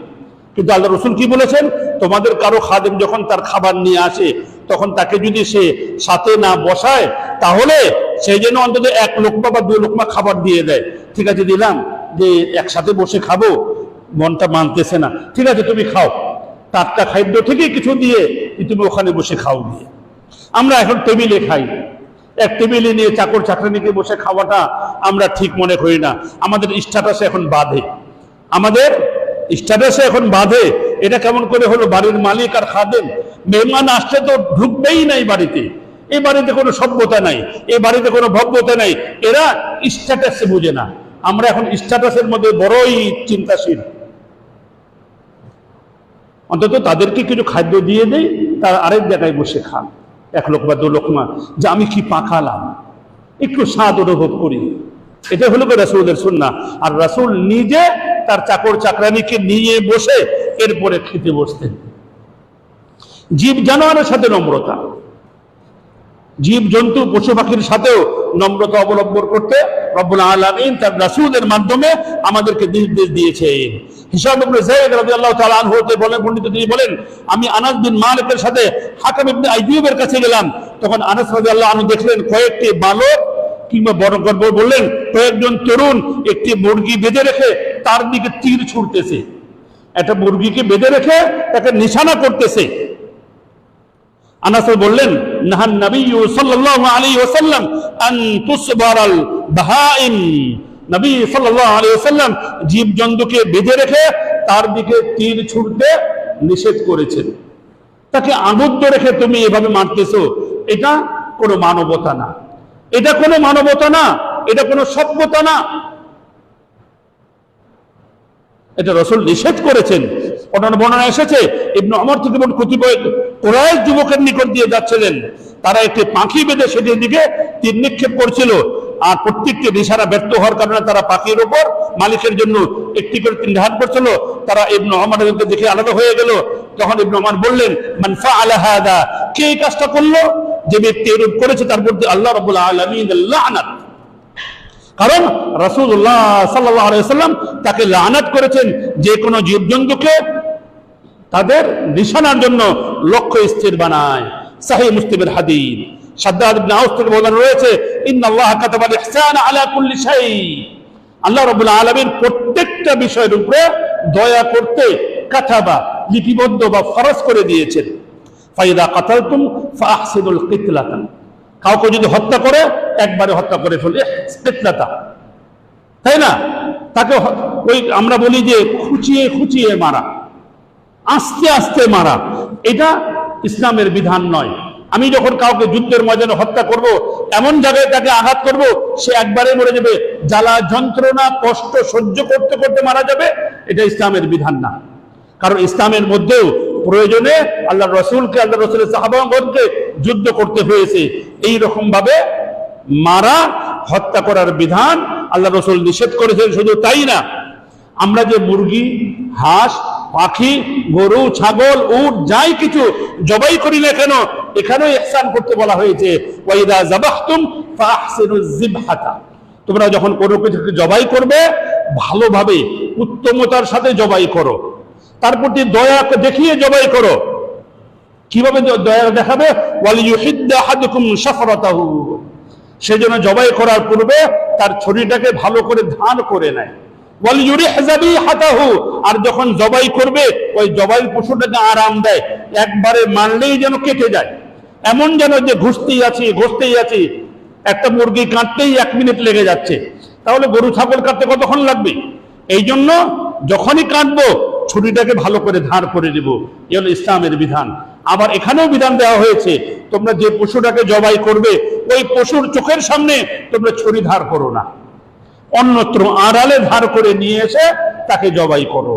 Speaker 1: কিন্তু আল্লাহ রাসূল কি বলেছেন, তোমাদের কারো খাদেম যখন তার খাবার নিয়ে আসে তখন তাকে যদি সে সাথে না বসায়, তাহলে সেই জন্য অন্তত এক লোকমা বা দুই লোকমা খাবার দিয়ে দেয়। ঠিক আছে দিলাম, যে একসাথে বসে খাবো মনটা মানতেছে না, ঠিক আছে তুমি খাও, টাটকা খাদ্য থেকে কিছু দিয়ে তুমি ওখানে বসে খাও গিয়ে। আমরা এখন টেবিলে খাই, এক টেবিলে নিয়ে চাকর চাকরানিকে বসে খাওয়াটা আমরা ঠিক মনে করি না। আমাদের স্ট্যাটাসে এখন বাধে, আমাদের স্ট্যাটাসে এখন বাধে। এটা কেমন করে হলো? বাড়ির মালিক আর খাদেম, মেহমান আসছে তো ঢুকবেই নাই বাড়িতে, এই বাড়িতে কোনো সভ্যতা নাই, এই বাড়িতে কোনো ভব্যতা নাই, এরা স্ট্যাটাসে বুঝে না। আমরা এখন স্ট্যাটাসের মধ্যে বড়ই চিন্তাশীল। অন্তত তাদেরকে কিছু খাদ্য দিয়ে দেই, তার আরেক জায়গায় বসে খান, এক লোকমা দু লোকমা, যে আমি কি পাকালাম, একটু স্বাদ অনুভব করি। এটা হলো রাসূলের সুন্নাহ। আর রাসূল নিজে তার চাকর চাকরানিকে নিয়ে বসে এরপরে খেতে বসতেন। জীব জানোয়ারের সাথে নম্রতা, জীব জন্তু পশু পাখির সাথেও নম্রতা অবলম্বন করতে রব্বুল আলামিন তার রাসূলের মাধ্যমে আমাদেরকে নির্দেশ দিয়েছেন। হিশাম ইবনে যায়েদ রাদিয়াল্লাহু তাআলা আনহু বলেন, পণ্ডিত তিনি বলেন, আমি আনাস বিন মালিকের সাথে হাকাম ইবনে আইয়ুবের কাছে গেলাম, তখন আনাস রাদিয়াল্লাহু আনহু দেখলেন কয়েকটি বালক কিংবা বড় বললেন কয়েকজন তরুণ একটি মুরগি বেঁধে রেখে তার দিকে তীর ছুড়তেছে, একটা মুরগিকে বেঁধে রেখে তাকে নিশানা করতেছে। আনাস বললেন, নাহান নবী সাল্লাল্লাহু আলাইহি ওয়াসাল্লাম আন তুসবারাল বাহাইম, নবী সাল্লাল্লাহু আলাইহি ওয়াসাল্লাম জীবজন্তুকে বেঁধে রেখে তার দিকে তীর ছুড়তে নিষেধ করেছেন। তাকে আবদ্ধ রেখে তুমি এভাবে মারতেছো, এটা কোনো মানবতা না, এটা কোনো মানবতা না, এটা কোনো সভ্যতা না। এটা রাসূল নিষেধ করেছেন। অন্যান্য বর্ণনা এসেছে ইবনে ওমর থেকে কতিপয় কুরাইশ যুবকের নিকট দিয়ে যাচ্ছিলেন, তারা একটি পাখি বেঁধে সেটির দিকে তীর নিক্ষেপ করছিল, আর প্রত্যেকটি নিশানা ব্যর্থ হওয়ার কারণে তারা পাখির উপর মালিকের জন্য একটি করে তীর নিক্ষেপ করছিল। তারা ইবনে ওমরকে দেখে আলাদা হয়ে গেল। তখন ইবনে ওমর বললেন, মান ফাআলা হাদা, কে এই কাজটা করলো? যে ব্যক্তি এরূপ করেছে তার প্রতি আল্লাহ রাব্বুল আলামিনের লানত। কারণ রাসূলুল্লাহ সাল্লাল্লাহু আলাইহি ওয়াসাল্লাম তাকে লানত করেছেন যে কোনো জীবজন্তুকে তাদের নিশানার জন্য লক্ষ্য স্থির বানায়। সহিহ মুসলিমের হাদিস, শাদ্দাদ ইবনে আউস থেকে বর্ণনা রয়েছে, ইন্নাল্লাহা কাতাবাল ইহসানা আলা কুল্লি শাই, আল্লাহ রাব্বুল আলামিন প্রত্যেকটা বিষয়ের উপরে দয়া করতে কাতাবা লিপিবদ্ধ বা ফরজ করে দিয়েছেন। ফাইদা কাতালতুম ফাহসিনুল কিতলাতা, কাউকে যদি হত্যা করে একবারে হত্যা করে ফেলে কিতলাতা, তাই না? তাকে ওই আমরা বলি যে খুঁচিয়ে খুঁচিয়ে মারা, আস্তে আস্তে মারা, এটা ইসলামের বিধান নয়। আমি যখন কাউকে যুদ্ধের ময়দানে হত্যা করব, এমন জায়গায় তাকে আঘাত করব সে একবারে মরে যাবে, জ্বালা যন্ত্রণা কষ্ট সহ্য করতে করতে মারা যাবে, এটা ইসলামের বিধান না। কারণ ইসলামের মধ্যেও প্রয়োজনে আল্লাহ রসুলকে, আল্লাহ রসুলের সাহাবাগণকে যুদ্ধ করতে হয়েছে। এই রকম ভাবে মারা হত্যা করার বিধান আল্লাহ রসুল নিষেধ করেছেন। শুধু তাই না, আমরা যে মুরগি, হাঁস, পাখি, গরু, ছাগল, উট যাই কিছু জবাই করি না কেন, এখানেও ইহসান করতে বলা হয়েছে। ওয়াইদা যাবাহতুম ফাহসিনুজ যিবহাতা, তোমরা যখন কোনো কিছুকে জবাই করবে ভালোভাবে উত্তমতার সাথে জবাই করো, তার প্রতি দয়া দেখিয়ে জবাই করো। কিভাবে দয়া দেখাবে? ওয়ালিয়ুহিদ্দা আহাদুকুম শাফরাতাহু, সেজন্য জবাই করার পূর্বে তার ছুরিটাকে ভালো করে ধান করে নেয়। ওয়ালিয়ুরিহ যাবিহাতাহু, আর যখন জবাই করবে ওই জবাই পশুটাকে আরাম দেয়, একবারে মারলেই যেন কেটে যায়, এমন যেন যে ঘুষতেই আছি। একটা মুরগি কাটতেই 1 মিনিট লেগে যাচ্ছে, তাহলে গরু ছাগল কাটতে কতক্ষণ লাগবে? এই জন্য যখনই কাটবো ছুরিটাকে ভালো করে ধার করে দেব, এ হলো ইসলামের বিধান। আবার এখানেও বিধান দেওয়া হয়েছে, তোমরা যে পশুটাকে জবাই করবে ওই পশুর চোখের সামনে তোমরা ছুরি ধার করো না, অন্যত্র আড়ালে ধার করে নিয়ে এসে তাকে জবাই করো।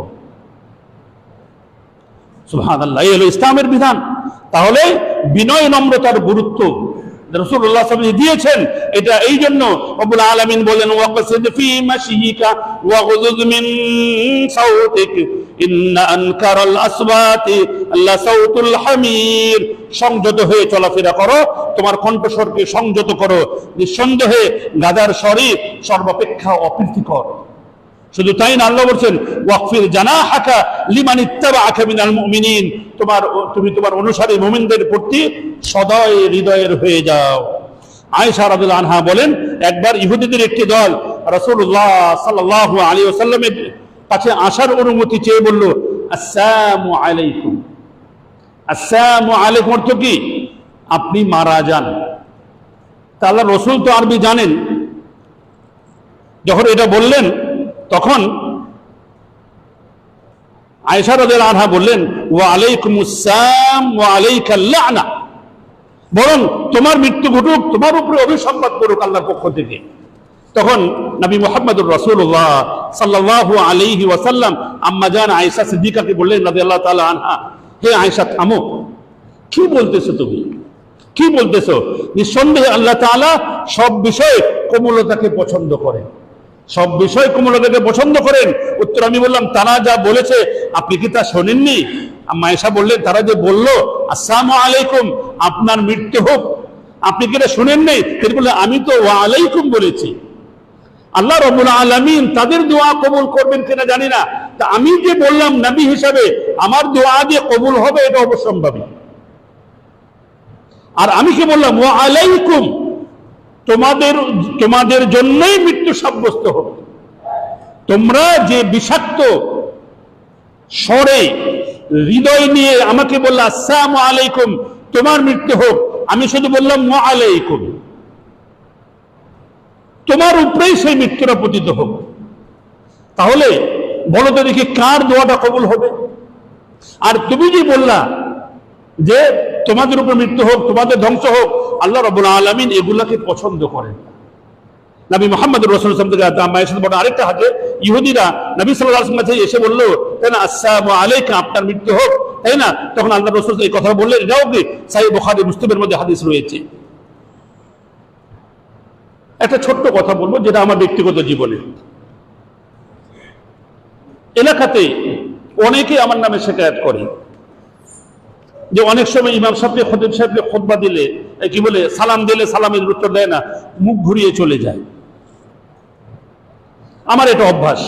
Speaker 1: সুবহানাল্লাহ, এই হলো ইসলামের বিধান। তাহলে বিনয় নম্রতার গুরুত্ব রাসূলুল্লাহ সাল্লাল্লাহু আলাইহি ওয়াসাল্লাম দিয়েছেন। এটা এই জন্য রব্বুল আলামিন বলেন, ওয়াকসিদ ফি মাশিকা ওয়াগযুদ মিন সাউতিক ইন্না আনকারাল আসওয়াতি লাসাউতুল হামির, সংযত হয়ে চলাফেরা করো, তোমার কণ্ঠস্বরকে সংযত করো, নিঃসন্দেহে গাধার স্বরই সর্বাপেক্ষা অপ্রীতিকর। শুধু তাই না, আল্লাহ বলছেন ওয়াকফির জানাহাকা লিমান ইত্তাবাআকা মিনাল মুমিনিন, তুমি তোমার অনুসারী মুমিনদের প্রতি সদয় হৃদয়ের হয়ে যাও। আয়েশা রাদিয়াল্লাহু আনহা বলেন, একবার ইহুদিদের একটি দল রাসূলুল্লাহ সাল্লাল্লাহু আলাইহি ওয়াসাল্লামের কাছে আসার অনুমতি চেয়ে বলল, আসসালামু আলাইকুম। আসসালামু আলাইকুম অর্থ কি? আপনি মারা যান। তা আল্লাহ রসুল তো আরবি জানেন, যখন এটা বললেন তখন আয়েশা রাদিয়াল্লাহু আনহা বললেন, ওয়া আলাইকুমুস সালাম ওয়া আলাইকাল লা'না, বরং তোমার মৃত্যু ঘটুক, তোমার উপরে অভিসম্পাত করুক আল্লাহর পক্ষ থেকে। তখন নবী মুহাম্মদুর রাসূলুল্লাহ সাল্লাল্লাহু আলাইহি ওয়াসাল্লাম আম্মা জান আয়েশা সিদ্দিকাকে বললেন রাদিয়াল্লাহু তাআলা আনহা, হে আয়েশা থামো, কি বলতেছো তুমি, কি বলতেছো? নিঃসন্দেহে আল্লাহ তাআলা সব বিষয়ে কোমলতাকে পছন্দ করেন, সব বিষয় কোমলতাকে পছন্দ করেন। উত্তর আমি বললাম, তারা যা বলেছে আপনি কি তা শোনেননি? আম্মা আয়েশা বললেন, তারা যে বলল আসসালামু আলাইকুম, আপনার মৃত্যু হোক, আপনি কি এটা শোনেননি? তিনি বললেন, আমি তো ওয়া আলাইকুম বলেছি। আল্লাহ রাব্বুল আলামিন তাদের দোয়া কবুল করবেন কিনা জানি না, তা আমি যে বললাম নবী হিসাবে আমার দোয়া যে কবুল হবে এটা অবশ্যম্ভাবী। আর আমি কি বললাম, ওয়া আলাইকুম, তোমাদের জন্যই মৃত্যু সাব্যস্ত হোক। তোমরা যে বিষাক্ত স্বরে হৃদয় নিয়ে আমাকে বললে আসসালামু আলাইকুম, তোমার মৃত্যু হোক, আমি শুধু বললাম ওয়া আলাইকুম, তোমার উপরেই সেই মৃত্যুটা পতিত হোক। তাহলে বলো তো দেখি কার দোয়াটা কবুল হবে? আর তুমি যে বললা যে তোমাদের উপর মৃত্যু হোক, তোমাদের ধ্বংস হোক, আল্লাহ রাব্বুল আলামিন এগুলাকে পছন্দ করেন। নবী মুহাম্মদ রাসূলুল্লাহ সাল্লাল্লাহু আলাইহি ওয়াসাল্লাম মায়ের সাথে বড় আরেকটা হাদিস, ইহুদিরা নবী সাল্লাল্লাহু আলাইহি ওয়াসাল্লাম কাছে এসে বলল, তাই না, আসসালামু আলাইকা, আপনার মৃত্যু হোক, তাই না? তখন আল্লাহ রাসূল এই কথা বললেন, এটাও কি সহিহ বুখারী মুসলিমের মধ্যে হাদিস রয়েছে। একটা ছোট্ট কথা বলবো, যেটা আমার ব্যক্তিগত জীবনে। এলাকাতে অনেকে আমার নামে শিকায়ত করে যে অনেক সময় ইমাম সাহেবকে, খতিব সাহেবকে খুতবা দিলে, কি বলে, সালাম দিলে সালামের উত্তর দেয় না, মুখ ঘুরিয়ে চলে যায়। আমার এটা অভ্যাস।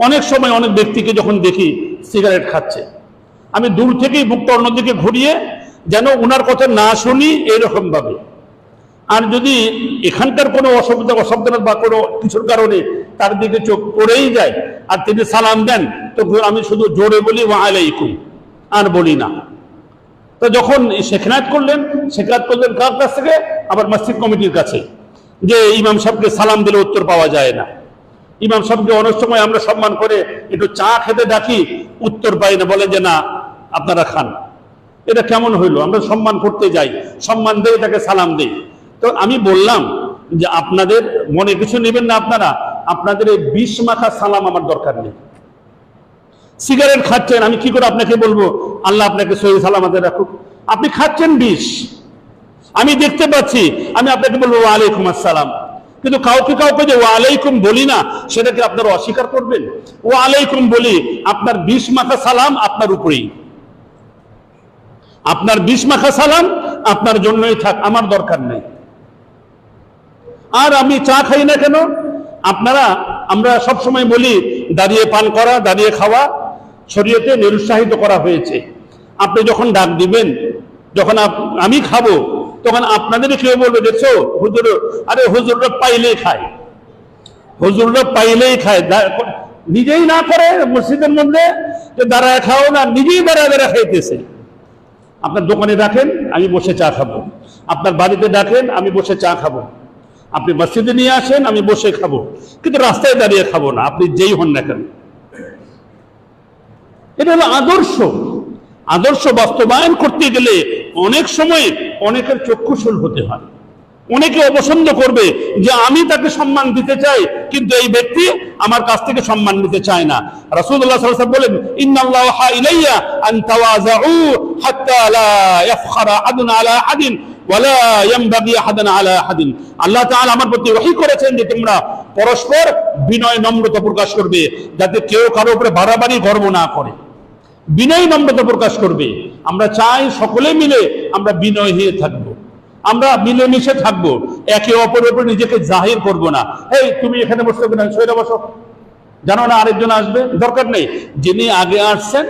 Speaker 1: অনেক সময় অনেক ব্যক্তিকে যখন দেখি সিগারেট খাচ্ছে, আমি দূর থেকেই মুখটা অন্যদিকে ঘুরিয়ে যেন ওনার কথা না শুনি, এইরকম ভাবে। আর যদি এখানকার কোনো অসাবধানত বা কোনো কিছুর কারণে তার দিকে চোখ পড়েই যায় আর তিনি সালাম দেন, তো আমি শুধু জোরে বলি ওয়া আলাইকুম, আর বলি না। তো যখন শেখায়াত করলেন কার কাছ থেকে? আবার মসজিদ কমিটির কাছে, যে ইমাম সাহেবকে সালাম দিলে উত্তর পাওয়া যায় না। ইমাম সাহেবকে অনেক সময় আমরা সম্মান করে একটু চা খেতে ডাকি, উত্তর পাই না, বলে যে না আপনারা খান। এটা কেমন হইলো? আমরা সম্মান করতে যাই, সম্মান দেই, তাকে সালাম দেই। তো আমি বললাম যে আপনাদের মনে কিছু নেবেন না, আপনাদের এই বিষ মাখা সালাম আমার দরকার নেই। সিগারেট খাচ্ছেন, আমি কি করে আপনাকে বলবো আল্লাহ আপনাকে সহি সালামতে রাখুক? আপনি খাচ্ছেন বিষ, আমি দেখতে পাচ্ছি, আমি আপনাকে বলবো ওয়া আলাইকুম আসসালাম। কিন্তু কাউকে যে ওয়া আলাইকুম বলি না, সেটাকে আপনারা অস্বীকার করবেন? ওয়া আলাইকুম বলি, আপনার বিষ মাখা সালাম আপনার উপরেই, আপনার বিষ মাখা সালাম আপনার জন্যই থাক, আমার দরকার নেই। আর আমি চা খাই না কেন? আমরা সব সময় বলি দাঁড়িয়ে পান করা, দাঁড়িয়ে খাওয়া শরীয়তে নিরুৎসাহিত করা হয়েছে। আপনি যখন ডাক দিবেন, যখন আমি খাবো, তখন আপনাদের কেউ বলবে, দেখছো হুজুর, আরে হুজুররা পাইলেই খায়, হুজুররা পাইলেই খায়, নিজেই না করে মসজিদের মধ্যে যে দাঁড়ায় খাও না, নিজেই দাঁড়ায় খাইতেছে। আপনার দোকানে ডাকেন, আমি বসে চা খাবো। আপনার বাড়িতে ডাকেন, আমি বসে চা খাবো। আপনি মসজিদে নিয়ে আসেন, আমি বসে খাবো, কিন্তু রাস্তায় দাঁড়িয়ে খাবো না, আপনি যেই হন না কেন। এটা হলো আদর্শ বাস্তবায়ন করতে গেলে অনেক সময় অনেকের চক্ষুশূল হতে হয়। অনেকে অপছন্দ করবে যে আমি তাকে সম্মান দিতে চাই, কিন্তু এই ব্যক্তি আমার কাছ থেকে সম্মান নিতে চায় না। রাসূলুল্লাহ সাল্লাল্লাহু আলাইহি ওয়াসাল্লাম বলেন, ইন্নাল্লাহা ওয়াহা ইলাইয়া আন তাওয়াযাউ হাত্তা লা ইয়াফখারা আহাদুন আলা আহাদিন ওয়া লা ইয়ানবাগি আহাদান আলা আহাদিন। আল্লাহ তাআলা আমার প্রতি ওহী করেছেন যে তোমরা পরস্পর বিনয় নম্রতা প্রকাশ করবে, যাতে কেউ কারো উপরে বাড়াবাড়ি গর্ব না করে। বিনয় নম্রতা প্রকাশ করবে। আমরা চাই সকলে মিলে আমরা বিনয় হয়ে থাকবো, আমরা মিলেমিশে থাকবো, একে অপরের উপর নিজেকে জাহির করব না। এই তুমি এখানে বসতে না, সইরা বসো, জানো না আরেকজন আসবে, দরকার নেই। যিনি আগে আসছেন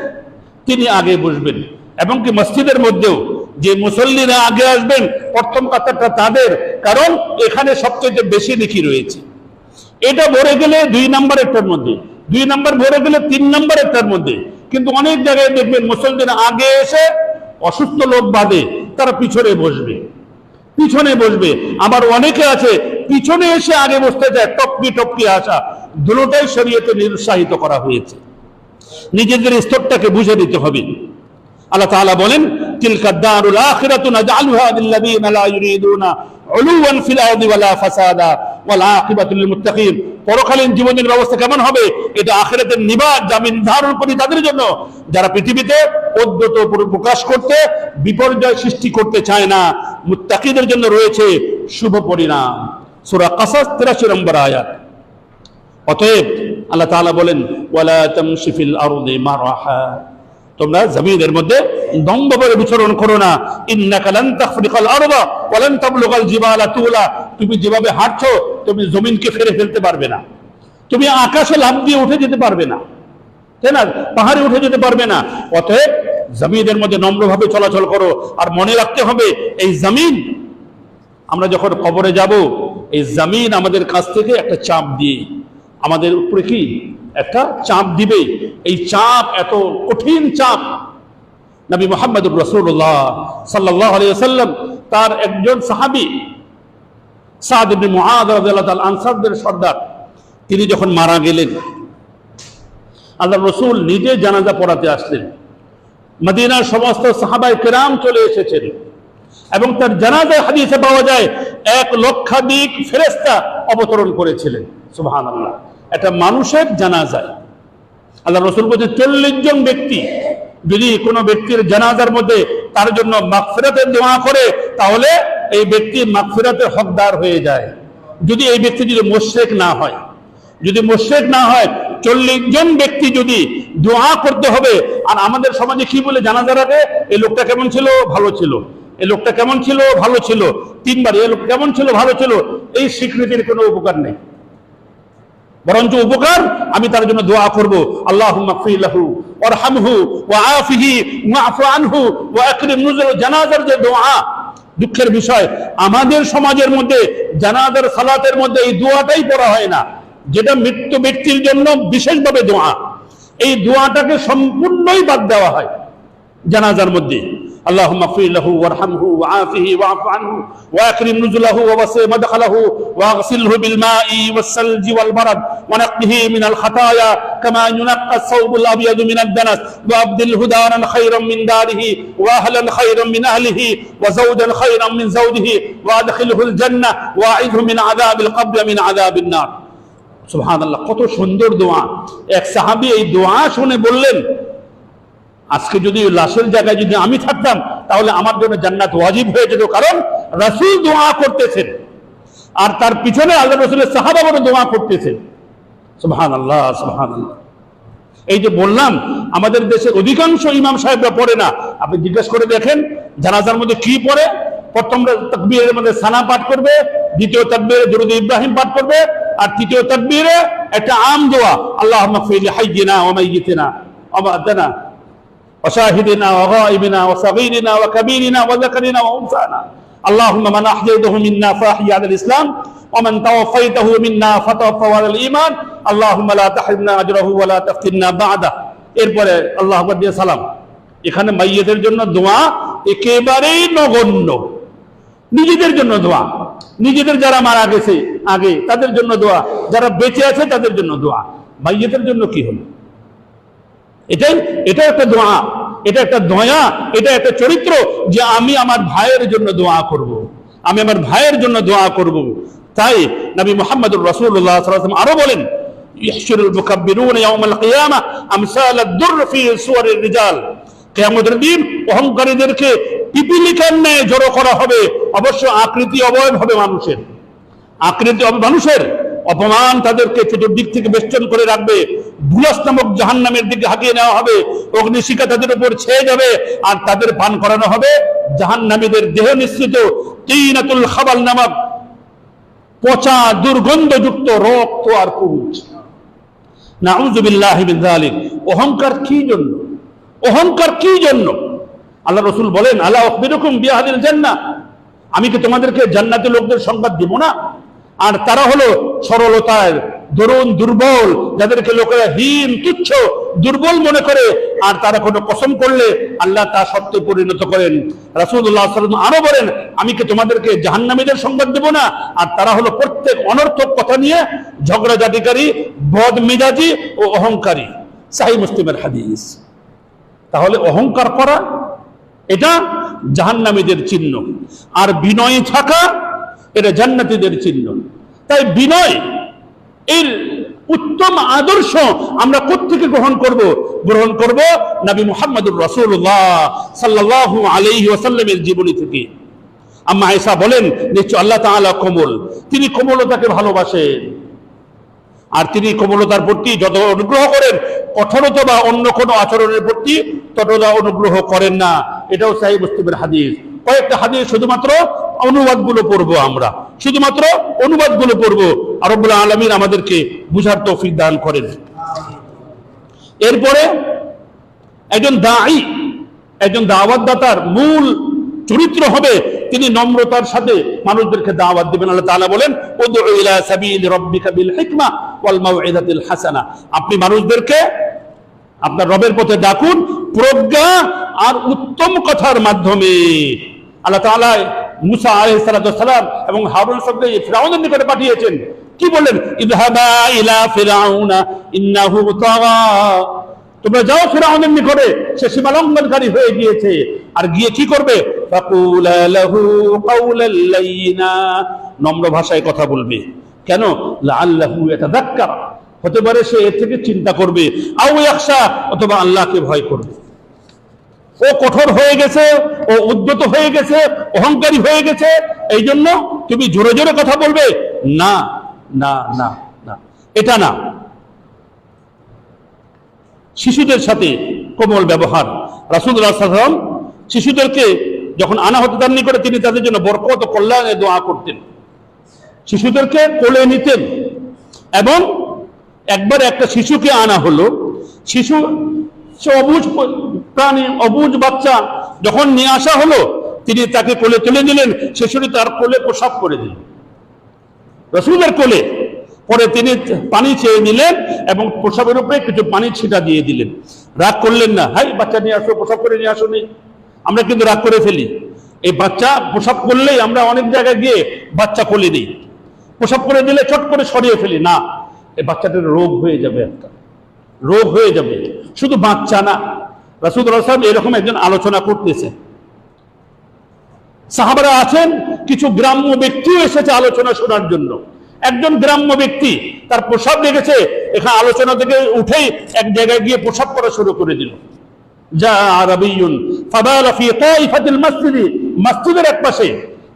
Speaker 1: তিনি আগে বসবেন। এবং কি মসজিদের মধ্যেও যে মুসল্লিরা আগে আসবেন, প্রথম কাতারটা তাদের, কারণ এখানে সবচেয়ে বেশি নেকি রয়েছে। এটা ভরে গেলে 2 নম্বরেরটার মধ্যে, 2 নম্বর ভরে গেলে 3 নম্বরেরটার মধ্যে। কিন্তু অনেক জায়গায় দেখবেন মুসল্লিরা আগে এসে অসুস্থ লোক বাদে তারা পিছনে বসবে। আবার অনেকে আছে পিছনে এসে আগে বসতে চায়, টপকি আসা। দুটোটাই শরীয়তে নিরুৎসাহিত করা হয়েছে। নিজেদের স্তরটাকে বুঝে নিতে হবে। আল্লাহ তাআলা বলেন, তিলকা দারুল আখিরাতু নাজআলুহা লিল্লাযিনা লা ইউরিদুনা উলুওয়ান ফিল আরদি ওয়ালা ফাসাদা ওয়াল আকিবাতু লিল মুত্তাকিন। পরকালীন জীবনের ব্যবস্থা কেমন হবে, এটা আখিরাতের নিবাস জামিন ধারণ করি তাদের জন্য যারা পৃথিবীতে পদ্ধত প্রকাশ করতে, বিপর্যয় সৃষ্টি করতে চায় না। মুত্তাকিদের জন্য রয়েছে শুভ পরিণাম। সূরা কাসাস 83 নম্বর আয়াত। অতএব আল্লাহ তাআলা বলেন, ওয়ালা তামশি ফিল আরদি মারহা, তোমরা জমিনের মধ্যে দম্ভ করে বিচরণ করো না। ইন্নাকা লান তাখরিকাল আরদা ওয়া লান তাবলুগাল জিবালা তুলা, তুমি যেভাবে হাঁটছো তুমি জমিনকে ফেরে ফেলতে পারবে না, তুমি আকাশে লাফ দিয়ে উঠে যেতে পারবে না, তাই না, পাহাড়ে উঠে যেতে পারবে না। অতএব জমিনের মধ্যে নম্রভাবে চলাচল করো। আর মনে রাখতে হবে, এই জমিন, আমরা যখন কবরে যাব, এই জমিন আমাদের কাছ থেকে একটা চাপ দিয়ে আমাদের উপরে কি একটা চাপ দিবে। এই চাপ এত কঠিন চাপ। নবী মুহাম্মদুর রাসূলুল্লাহ সাল্লাল্লাহু আলাইহি ওয়াসাল্লাম, তার একজন সাহাবী সাদ ইবনে মুআয রাদিয়াল্লাহু তাআলা আনসারদের সর্দার, তিনি যখন মারা গেলেন, আল্লাহর রাসূল নিজে জানাজা পড়াতে আসলেন। মদিনার সমস্ত সাহাবায়ে কেরাম চলে এসেছেন এবং তার জানাজায় হাদিসে পাওয়া যায় 1 লক্ষাধিক ফেরেশতা অবতরণ করেছিলেন। সুবহানাল্লাহ। এটা মানুষের জানাজায় আল্লাহ রাসূল বলেন 40 জন ব্যক্তি যদি কোনো ব্যক্তির জানাজার মধ্যে তার জন্য মাগফিরাতের দোয়া করে তাহলে এই ব্যক্তি মাগফিরাতের হকদার হয়ে যায়। যদি এই ব্যক্তি যদি মুশরিক না হয়, যদি মুশরিক না হয়, 40 জন ব্যক্তি যদি দোয়া করতে হবে। আর আমাদের সমাজে কি বলে জানাজার আগে, এই লোকটা কেমন ছিল, ভালো ছিল, এই লোকটা কেমন ছিল, ভালো ছিল, 3 বার এই লোক কেমন ছিল, ভালো ছিল। এই স্বীকৃতির কোনো উপকার নেই, বরঞ্চ উপকার আমি তার জন্য দোয়া করব, আল্লাহুম্মা গফির লাহু ওয়ারহামহু ওয়াআফিহি ওয়াফু আনহু ওয়া আকরিম নুজুল। জানাজার যে দোয়া, দুঃখের বিষয় আমাদের সমাজের মধ্যে জানাজার সালাতের মধ্যে এই দোয়াটাই পড়া হয় না, যেটা মৃত্যু ব্যক্তির জন্য বিশেষভাবে দোয়া। এই দোয়াটাকে সম্পূর্ণই বাদ দেওয়া হয় জানাজার মধ্যে। আল্লাহুম্মা গফির লাহু ওয়ারহামহু ওয়াআফিহি ওয়াফু আনহু ওয়া আকরিম নুজুলাহু ওয়া ওয়াসি মাদখালাহু ওয়াগসিলহু বিল মাই ওয়াস সালজি ওয়াল বারাদ ওয়া নাক্কিহি মিনাল খাতায়া কামা ইউনাক্কা আস-সাওবুল আবয়াদু মিনাদ দানাস ওয়া আবদিলহু দারান খায়রাম মিন দারিহি ওয়া আহলান খায়রাম মিন আহলিহি ওয়া যাওজান খায়রাম মিন যাওজিহি ওয়া আদখিলহুল জান্নাহ ওয়া আইযহু মিন আযাবিল কবর মিন আযাবিন নার। সুবহানাল্লাহ। কত সুন্দর দোয়া। এক সাহাবী এই দোয়া শুনে বললেন, আজকে যদি লাশের জায়গায় যদি আমি থাকতাম তাহলে আমার জন্য জান্নাত ওয়াজিব হয়ে যেত, কারণ রাসূল দোয়া করতেছেন আর তার পিছনে আল্লাহ রাসূলের সাহাবাগণ দোয়া করতেছেন। সুবহানাল্লাহ, সুবহানাল্লাহ। এই যে বললাম, আমাদের দেশের অধিকাংশ ইমাম সাহেবরা পড়ে না। আপনি জিজ্ঞেস করে দেখেন জানাজার মধ্যে কি পড়ে। প্রথম তাকবীরের মধ্যে সানা পাঠ করবে, দ্বিতীয় তাকবীরে দুরূদ ইব্রাহিম পাঠ করবে, আর তৃতীয় তাকবীরে একটা আম দোয়া, আল্লাহুম্মা গফির লিহাইয়িনা ওয়া মাইয়িতিনা ওয়া মা'তানা وشاهدنا وغائبنا وصغيرنا وكبيرنا وذكرنا وأنثانا اللهم من أحييته منا فأحيي على الإسلام ومن توفيته منا فتوفه على الإيمان اللهم لا تحرمنا أجره ولا تفتنا بعده। এরপরে আল্লাহু আকবার দিয়ে সালাম। এখানে মাইয়িতের জন্য দোয়া একেবারেই নগণ্য। নিজেদের জন্য দোয়া, নিজেদের যারা মারা গেছে আগে তাদের জন্য দোয়া, যারা বেঁচে আছে তাদের জন্য দোয়া। মাইয়িতের জন্য কি হলো? এটা একটা দোয়া, এটা একটা দয়া, এটা একটা চরিত্র যে আমি আমার ভাইয়ের জন্য দোয়া করব, আমি আমার ভাইয়ের জন্য দোয়া করব। তাই নবী মুহাম্মদুর রাসূলুল্লাহ সাল্লাল্লাহু আলাইহি ওয়াসাল্লাম আরো বলেন, ইহশুরুল মুকাব্বিরুনা ইয়াউমাল কিয়ামা আমসাল আদ-দুর ফি সুওয়ারির রিজাল। কিয়ামতের দিন অহংকারীদেরকে পিপীলিকার ন্যায় জড়ো করা হবে। অবশ্য আকৃতি অবয়ব হবে মানুষের, আকৃতি মানুষের, অপমান তাদেরকে চতুর্দিক থেকে বেষ্টন করে রাখবে। বুলাস নামক জাহান্নামের দিকে হাঁকিয়ে নেওয়া হবে, অগ্নিশিখা তাদের উপর ছেয়ে যাবে আর তাদের পান করানো হবে জাহান্নামীদের দেহ নিঃসৃত তিনাতুল খাবাল নামক পচা দুর্গন্ধযুক্ত রক্ত আর পুরুষ। নাউযু বিল্লাহি মিন যালিক। অহংকার কি জন্য? অহংকার কি জন্য? আল্লাহ রাসূল বলেন, আলা উখবিরুকুম বিআহলিল জান্নাহ, আমি কি তোমাদেরকে জান্নাতের লোকদের সংবাদ দিব না? আর তারা হলো সরলতার দরুন, দুর্বল, যাদেরকে লোকেরা হীন, তুচ্ছ, দুর্বল মনে করে, আর তারা কোনো কসম করলে আল্লাহ তা সত্যে পরিণত করেন। রাসূলুল্লাহ সাল্লাল্লাহু আলাইহি ওয়াসাল্লাম আরো বলেন, আমি কি তোমাদেরকে জাহান্নামীদের সংবাদ দেব না? আর তারা হলো প্রত্যেক অনর্থক কথা নিয়ে ঝগড়াঝাটিকারী, বদমেজাজি ও অহংকারী। সহিহ মুসলিমের হাদিস। তাহলে অহংকার করা এটা জাহান্নামীদের চিহ্ন, আর বিনয়ী থাকা এটা জান্নাতীদের চিহ্ন। তাই বিনয় এর উত্তম আদর্শ আমরা কোত্থেকে গ্রহণ করব? গ্রহণ করব নবী মুহাম্মদুর রাসূলুল্লাহ সাল্লাল্লাহু আলাইহি ওয়াসাল্লামের জীবনী থেকে। আম্মা আয়েশা বলেন, নিশ্চয় আল্লাহ তাআলা কোমল, তিনি কোমলতাকে ভালোবাসেন, আর তিনি কোমলতার প্রতি যত অনুগ্রহ করেন কঠোরতা বা অন্য কোনো আচরণের প্রতি ততটা অনুগ্রহ করেন না। এটাও সহিহ মুসলিমের হাদিস। কয়েকটা হাদিস শুধুমাত্র অনুবাদগুলো পড়বো, আমরা শুধুমাত্র অনুবাদগুলো পড়বো। আর রব্বুল আলামিন আমাদেরকে বুঝার তৌফিক দান করেন। এরপরে একজন দাঈ, একজন দাওয়াতদাতার মূল চরিত্র হবে তিনি নম্রতার সাথে মানুষদেরকে দাওয়াত দিবেন। আল্লাহ তাআলা বলেন, উদউ ইলা সাবিলি রাব্বিকা বিল হিকমা ওয়াল মাউইযাতিল হাসানা, আপনি মানুষদেরকে আপনার রবের পথে ডাকুন প্রজ্ঞা আর উত্তম কথার মাধ্যমে। আল্লাহ তাআলা মুসা আলাইহিস সালাম এবং হারুন সবকে ফিরাউনের নিকটে পাঠিয়েছেন। কি বলেন? ইযহাবা ইলা ফিরাউনা ইন্নাহু তাগা, তোমরা যাও ফিরআউনের নিকটে, সে সীমালঙ্ঘনকারী হয়ে গিয়েছে। আর গিয়ে কি করবে? ফাকুলা লাহু কাওলাল লাইয়িনা, নম্র ভাষায় কথা বলবে। কেন? লাআল্লাহু ইয়াতাযাক্কার, হতে পারে সে এর থেকে চিন্তা করবে, আও ইয়াখশা, অথবা আল্লাহকে ভয় করবে। ও কঠোর হয়ে গেছে, ও উদ্যত হয়ে গেছে, অহংকারী হয়ে গেছে, এই জন্য তুমি জোরে জোরে কথা বলবে? না না না না, এটা না। শিশুদের সাথে কোমল ব্যবহার। রাসূলুল্লাহ সাল্লাল্লাহু আলাইহি ওয়াসাল্লাম শিশুদেরকে যখন আনা হতো তার নিকটে, তিনি তাদের জন্য বরকত ও কল্যাণের দোয়া করতেন, শিশুদেরকে কোলে নিতেন। এবং একবার একটা শিশুকে আনা হলো, শিশু অবুঝ প্রাণী, অবুঝ বাচ্চা যখন নিয়ে আসা হলো, তিনি তাকে কোলে তুলে নিলেন, শিশুটি তার কোলে প্রসাব করে দিলেন, রাসূলের কোলে। পরে তিনি পানি চেয়ে নিলেন এবং প্রসাবের উপরে কিছু পানি ছিটা দিয়ে দিলেন। রাগ করলেন না, হাই বাচ্চা নিয়ে আসো, প্রসাব করে নিয়ে আসো। নেই, আমরা কিন্তু রাগ করে ফেলি। এই বাচ্চা প্রসাব করলেই আমরা অনেক জায়গায় গিয়ে বাচ্চা কোলে দিই, প্রসাব করে দিলে চট করে সরিয়ে ফেলি। না, এই বাচ্চাটার রোগ হয়ে যাবে, একটা রোগ হয়ে যাবে। শুধু বাচ্চা না, রাসূলুল্লাহ সাল্লাল্লাহু আলাইহি ওয়াসাল্লাম এরকম একজন আলোচনা করতেছে, সাহাবারা আছেন, কিছু গ্রাম্য ব্যক্তিও এসেছে আলোচনা শোনার জন্য। একজন গ্রাম্য ব্যক্তি, তার প্রসাব লেগেছে, এখানে আলোচনা থেকে উঠেই এক জায়গায় গিয়ে প্রসাব করা শুরু করে দিল। যা আরাবিয়ুন ফাবালা ফি তাইফাতিল মাসজিদ, মসজিদের এক পাশে,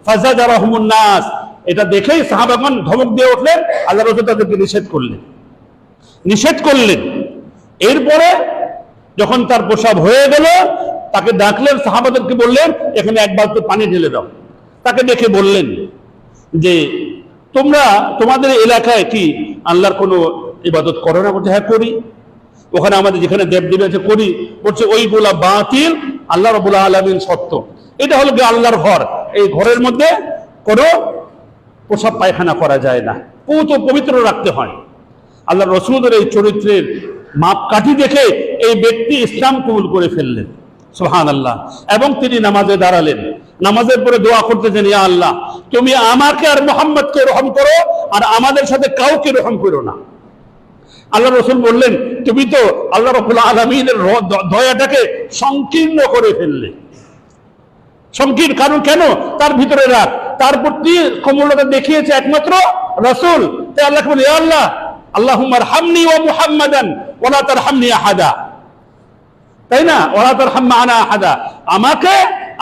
Speaker 1: ফাজাজারাহুমুন নাস, এটা দেখেই সাহাবাগণ ধমক দিয়ে উঠলেন, আল্লাহর রাসূল তাদেরকে নিষেধ করলেন। এরপরে যখন তার প্রসাব হয়ে গেল, তাকে ডাকলেন, সাহাবাদেরকে বললেন এখানে এক বালতি পানি ঢেলে দাও। তাকে দেখে বললেন যে তোমরা তোমাদের এলাকায় কি আল্লাহর কোনো ইবাদত করো না? বলছে হ্যাঁ করি। ওখানে আমাদের যেখানে দেবদেবী আছে করি। বলছে ওইগুলা বাতিল, আল্লাহ রাব্বুল আলামিন সত্য। এটা হলো আল্লাহর ঘর, এই ঘরের মধ্যে কোনো প্রসাব পায়খানা করা যায় না, পবিত্র রাখতে হয়। আল্লাহ রাসূলের এই চরিত্রের মাপকাঠি দেখে এই ব্যক্তি ইসলাম কবুল করে ফেললেন, সুবহানাল্লাহ। এবং তিনি নামাজে দাঁড়ালেন, নামাজের পরে দোয়া করতেছেন, ইয়া আল্লাহ তুমি আমাকে আর মুহাম্মদকে রহম করো, আর আমাদের সাথে কাউকে রহম করো না। আল্লাহ রাসূল বললেন তুমি তো আল্লাহ রাব্বুল আলামিনের দয়াটাকে সংকীর্ণ করে ফেললে। সংকীর্ণ কারণ কেন? তার ভিতরে রাগ, তার প্রতি কোমলতা দেখিয়েছে একমাত্র রাসূল। তাই আল্লাহকে বলে, ইয়া আল্লাহ আল্লাহুম্মা আরহামনি ওয়া মুহাম্মাদান ওয়া লা তারহামনি আহাদা, তাই না? ওয়া লা তারহাম মা'না আহাদা, আমাকে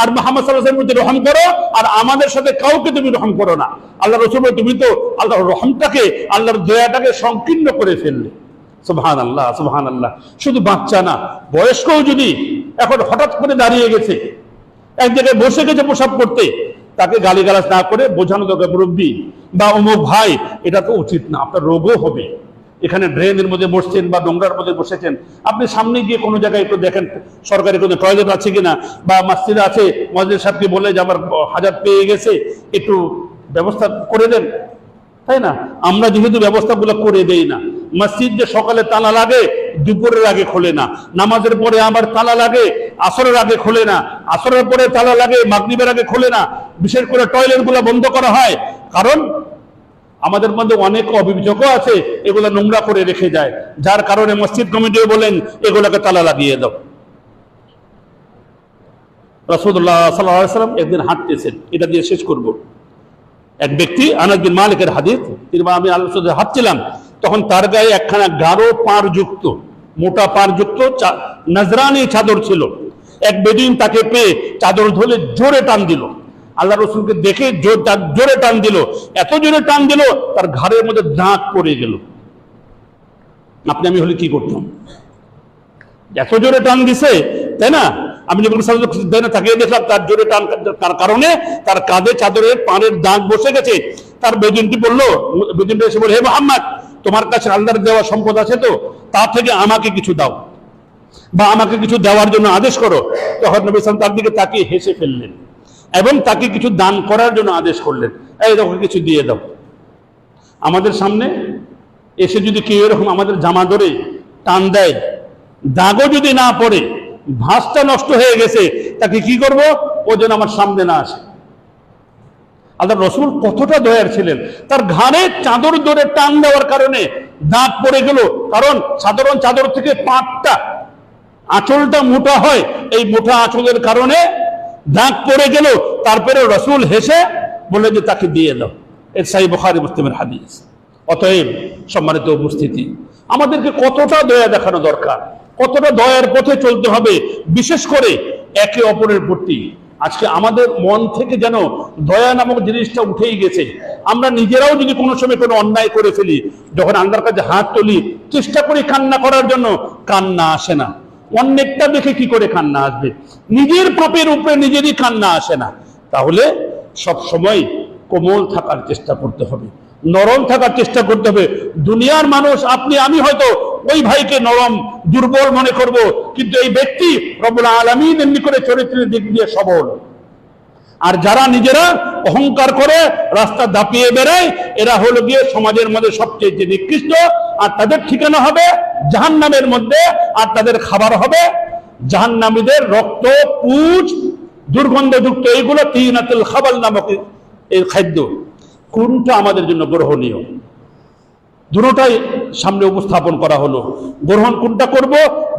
Speaker 1: আর মুহাম্মদ সাল্লাল্লাহু আলাইহি ওয়াসাল্লামের প্রতি রহম করো, আর আমাদের সাথে কাউকে তুমি রহম করো না। আল্লাহ রাসূল বলে তুমি তো আল্লাহর রহমটাকে, আল্লাহর দয়াটাকে সংকীর্ণ করে ফেললে। সুবহানাল্লাহ, সুবহানাল্লাহ। শুধু বাচ্চা না, বয়স্কও যদি এখন হঠাৎ করে দাঁড়িয়ে গেছে, এক জায়গায় বসে গেছে প্রসাব করতে, তাকে গালিগালাজ না করে বোঝানো দরকার, মুরব্বী বা অমুক ভাই এটা তো উচিত না, আপনার রোগও হবে। এখানে ড্রেনের মধ্যে বসছেন বা নোংরার মধ্যে বসেছেন, আপনি সামনে গিয়ে কোনো জায়গায় একটু দেখেন সরকারি কোনো টয়লেট আছে কিনা, বা মসজিদ আছে, মুয়াজ্জিন সাহেবকে বলে যে আমার হাজাত পেয়ে গেছে, একটু ব্যবস্থা করে দেন, তাই না? আমরা যেহেতু ব্যবস্থাগুলো করে দেই না, মসজিদ যে সকালে তালা লাগে, দুপুরের আগে খোলে না, নামাজের পরে আবার তালা লাগে, আসরের আগে খোলে না, আসরের পরে তালা লাগে, মাগরিবের আগে খোলে না। বিশেষ করে টয়লেটগুলো বন্ধ করা হয়, কারণ আমাদের মধ্যে অনেক অভিযোগও আছে, এগুলো নোংরা করে রেখে যায়, যার কারণে মসজিদ কমিটিও বলেন এগুলোকে তালা লাগিয়ে দাও। রাসূলুল্লাহ সাল্লাল্লাহু আলাইহি ওয়াসাল্লাম একদিন হাঁটতেছেন, এটা দিয়ে শেষ করব। এক ব্যক্তি, আনাস বিন মালিকের হাদিস, আমি আলোচনা হাঁটছিলাম, তখন তার গায়ে একখানা গাঢ় পাড় যুক্ত, মোটা পাড় যুক্ত নজরানি চাদর ছিল। এক বেদুইন তাকে পেয়ে চাদর ধরে জোরে টান দিল। আল্লাহ রাসূলকে দেখে জোরে টান দিল, এত জোরে টান দিল তার ঘাড়ের মধ্যে দাঁত পড়ে গেল। আপনি আমি হলে কি করতাম? এত জোরে টান দিছে, তাই না? আমি যখন তাকিয়ে দেখলাম, তার জোরে টান কারণে তার কাঁধে চাদরের পাড়ের দাগ বসে গেছে। তার বেদুইনটি বললো, বেদুইনটা এসে বলে, হে মুহাম্মদ তোমার কাছে আল্লাহর দেওয়া সম্পদ আছে তো, তা থেকে আমাকে কিছু দাও, বা আমাকে কিছু দেওয়ার জন্য আদেশ করো। তখন নবী সাল্লাল্লাহু আলাইহি ওয়াসাল্লাম তার দিকে তাকিয়ে হেসে ফেললেন এবং তাকে কিছু দান করার জন্য আদেশ করলেন, এই দেখো কিছু দিয়ে দাও। আমাদের সামনে এসে যদি কেউ এরকম আমাদের জামা ধরে টান দেয়, দাগও যদি না পড়ে, ভাঁজটা নষ্ট হয়ে গেছে, তাকে কি করব? ও যেন আমার সামনে না আসে। আল্লাহ রাসূল কতটা দয়ার ছিলেন, তার ঘাড়ে চাদর ধরে টান দেওয়ার কারণে দাগ পড়ে গেল। কারণ সাধারণ চাদর থেকে পাটটা আঁচলটা মোটা হয়, এই মোটা আঁচলের কারণে দাগ পড়ে গেল, তারপরে রাসূল হেসে বলে যে তাকে দিয়ে দাও। এর সহিহ বুখারী মুসলিমের হাদিস। অতএব সম্মানিত উপস্থিতি, আমাদেরকে কতটা দয়া দেখানো দরকার, কতটা দয়ার পথে চলতে হবে, বিশেষ করে একে অপরের প্রতি। আজকে আমাদের মন থেকে যেন দয়া নামক জিনিসটা উঠেই গেছে। আমরা নিজেরাও যদি কোনো সময় কোনো অন্যায় করে ফেলি, যখন আল্লাহর কাছে হাত তুলি, চেষ্টা করি কান্না করার জন্য, কান্না আসে না। অন্যেরটা দেখে কি করে কান্না আসবে? নিজের পাপের উপরে নিজেরই কান্না আসে না। তাহলে সব সময় কোমল থাকার চেষ্টা করতে হবে, নরম থাকার চেষ্টা করতে হবে। দুনিয়ার মানুষ, আপনি আমি হয়তো ওই ভাইকে নরম দুর্বল মনে করব, কিন্তু এই ব্যক্তি রব্বুল আলামিন এমনি করে চরিত্রের দিক দিয়ে সবল। আর যারা নিজেরা অহংকার করে রাস্তা দাপিয়ে বেড়ায়, এরা হলো গিয়ে সমাজের মধ্যে সবচেয়ে নিকৃষ্ট, আর তাদের ঠিকানা হবে জাহান্নামের মধ্যে, আর তাদের খাবার হবে জাহান্নামীদের রক্ত, পুঁজ, দুর্গন্ধযুক্ত এইগুলো তিনাতুল খাবাল নামক এই খাদ্য। কোনটা আমাদের জন্য গ্রহণীয়? দুটোটাই সামনে উপস্থাপন করা হলো। গ্রহণ কোনটা করব,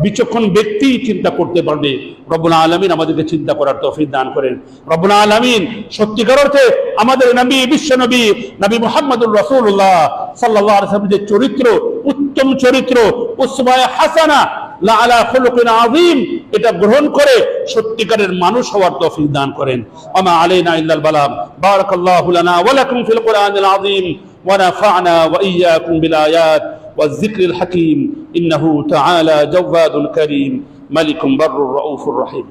Speaker 1: বিচক্ষণ ব্যক্তি চিন্তা করতে পারবে। রব্বুল আলামিন আমাদেরকে চিন্তা করার তৌফিক দান করেন। রব্বুল আলামিন সত্যিকার অর্থে আমাদের নবী, বিশ্ব নবী, নবী মুহাম্মদুর রাসূলুল্লাহ সাল্লাল্লাহু আলাইহি ওয়াসাল্লামের যে চরিত্র, উত্তম চরিত্র, উসওয়ায়ে হাসানা লা আলা খুলুকিন আযীম, এটা গ্রহণ করে সত্যিকারের মানুষ হওয়ার তৌফিক দান করেন। আমা আলাইনা ইল্লাল বালাগ। বারাকাল্লাহু লানা ওয়া লাকুম ফিল কুরআনিল আযীম ونفعنا وإياكم بالآيات والذكر الحكيم إنه تعالى جواد كريم ملك بر رؤوف رحيم.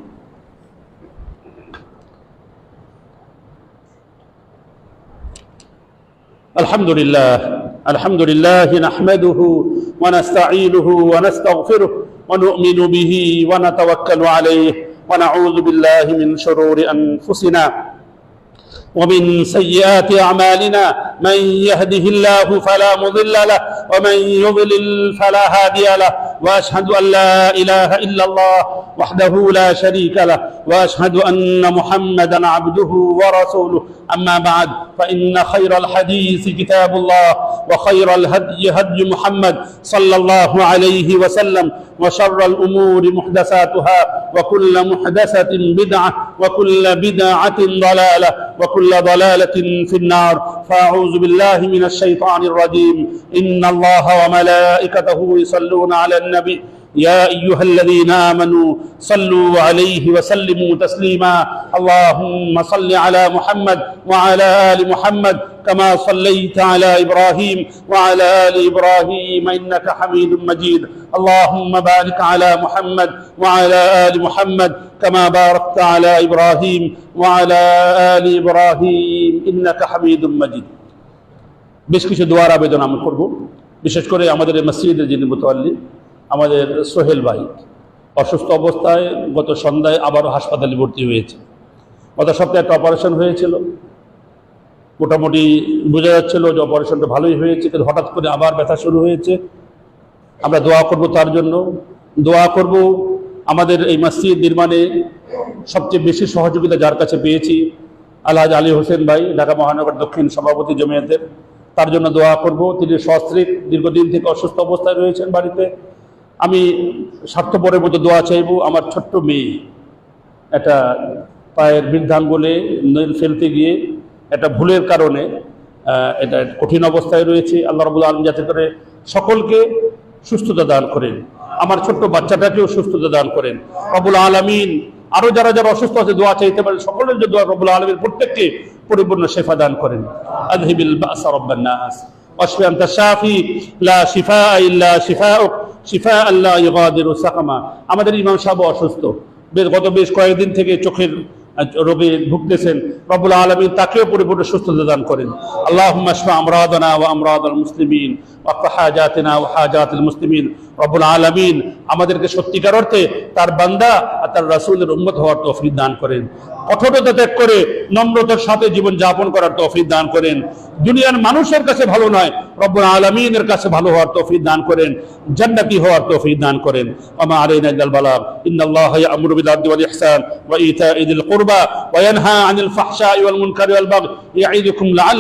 Speaker 1: الحمد لله نحمده ونستعينه ونستغفره ونؤمن به ونتوكل عليه ونعوذ بالله من شرور أنفسنا ومن سيئات أعمالنا، من يهده الله فلا مضل له ومن يضلل فلا هادي له، وأشهد أن لا إله إلا الله وحده لا شريك له، وأشهد أن محمدا عبده ورسوله. أما بعد، فإن خير الحديث كتاب الله، وخير الهدي هدي محمد صلى الله عليه وسلم، وشر الأمور محدثاتها، وكل محدثة بدعة، وكل بدعة ضلالة، وكل ضلالة في النار. فأعوذ بالله من الشيطان الرجيم. إن الله وملائكته يصلون على النبي يا أيها الذين آمنوا صلوا عليه وسلموا تسليما. اللهم صل على محمد وعلى آل محمد كما صليت على إبراهيم وعلى آل إبراهيم إنك حميد مجيد. اللهم بارك على محمد وعلى آل محمد كما باركت على إبراهيم وعلى آل إبراهيم إنك حميد مجيد. বেশ কিছু দোয়ার আবেদন আমি করব, বিশেষ করে আমাদের মসজিদের যিনি মুতাওয়াল্লি, আমাদের সোহেল ভাই অসুস্থ অবস্থায় গত সন্ধ্যায় আবারও হাসপাতালে ভর্তি হয়েছে। গত সপ্তাহে একটা অপারেশন হয়েছিল, মোটামুটি বোঝা যাচ্ছিল যে অপারেশনটা ভালোই হয়েছে, কিন্তু হঠাৎ করে আবার ব্যথা শুরু হয়েছে। আমরা দোয়া করব তার জন্য। দোয়া করব আমাদের এই মসজিদ নির্মাণে সবচেয়ে বেশি সহযোগিতা যার কাছে পেয়েছি, আলহাজ আলী হোসেন ভাই, ঢাকা মহানগর দক্ষিণ সভাপতি জমিয়তের, তার জন্য দোয়া করব। তিনি সস্ত্রীক দীর্ঘদিন থেকে অসুস্থ অবস্থায় রয়েছেন বাড়িতে। আমি স্বার্থপরের মতো দোয়া চাইব। আমার ছোট্ট মেয়ে একটা পায়ের বৃদ্ধাঙ্গুলে নেল ফেলতে গিয়ে একটা ভুলের কারণে এটা কঠিন অবস্থায় রয়েছে। আল্লাহ রাব্বুল আলামিন যাতে করে সকলকে সুস্থতা দান করেন, আমার ছোট্ট বাচ্চাটাকেও সুস্থতা দান করেন রব্বুল আলামিন। আরো যারা যারা অসুস্থ আছে দোয়া চাইতে পারেন, সকলের জন্য রব্বুল আলামিন প্রত্যেককে পরিপূর্ণ শেফা দান করেন। আযহিবিল বাসা রাব্বান নাস ওয়াশফি আনতা শাফি লা শিফা ইল্লা শিফাউক শিফাআন লা ইগাদিরু সাকামা। আমাদের ইমাম সাহেব অসুস্থ, গত বেশ কয়েকদিন থেকে চোখের রোগে ভুগতেছেন। রব্বুল আলামিন তাকেও পরিপূর্ণ সুস্থতা দান করেন। আল্লাহুম্মা ইশফি আমরাদানা ওয়া আমরাদাল মুসলিমিন ওয়া ইকফি হাজাতিনা ওয়া হাজাতিল মুসলিমিন। রব্বুল আলামিন আমাদেরকে সত্যিকার অর্থে তার বান্দা আর তার রাসূলের উম্মত হওয়ার তৌফিক দান করেন। কঠোরতা ত্যাগ করে নম্রতার সাথে জীবন যাপন করার তৌফিক দান করেন। দুনিয়ার মানুষের কাছে ভালো নয়, রব্বুল আলামিনের কাছে ভালো হওয়ার তৌফিক দান করেন, জান্নাতি হওয়ার তৌফিক দান করেন। ওয়া আলাইনা ইল্লাল বালাগ। ইন্নাল্লাহা ইয়া'মুরু বিল আদলি ওয়াল ইহসান ওয়া ইতা'i যিল কুরবা ওয়া ইয়ানহা আনিল ফাহশা'i ওয়াল মুনকারি ওয়াল বাগই ইয়া'iদুকুম লা'আল্লাকুম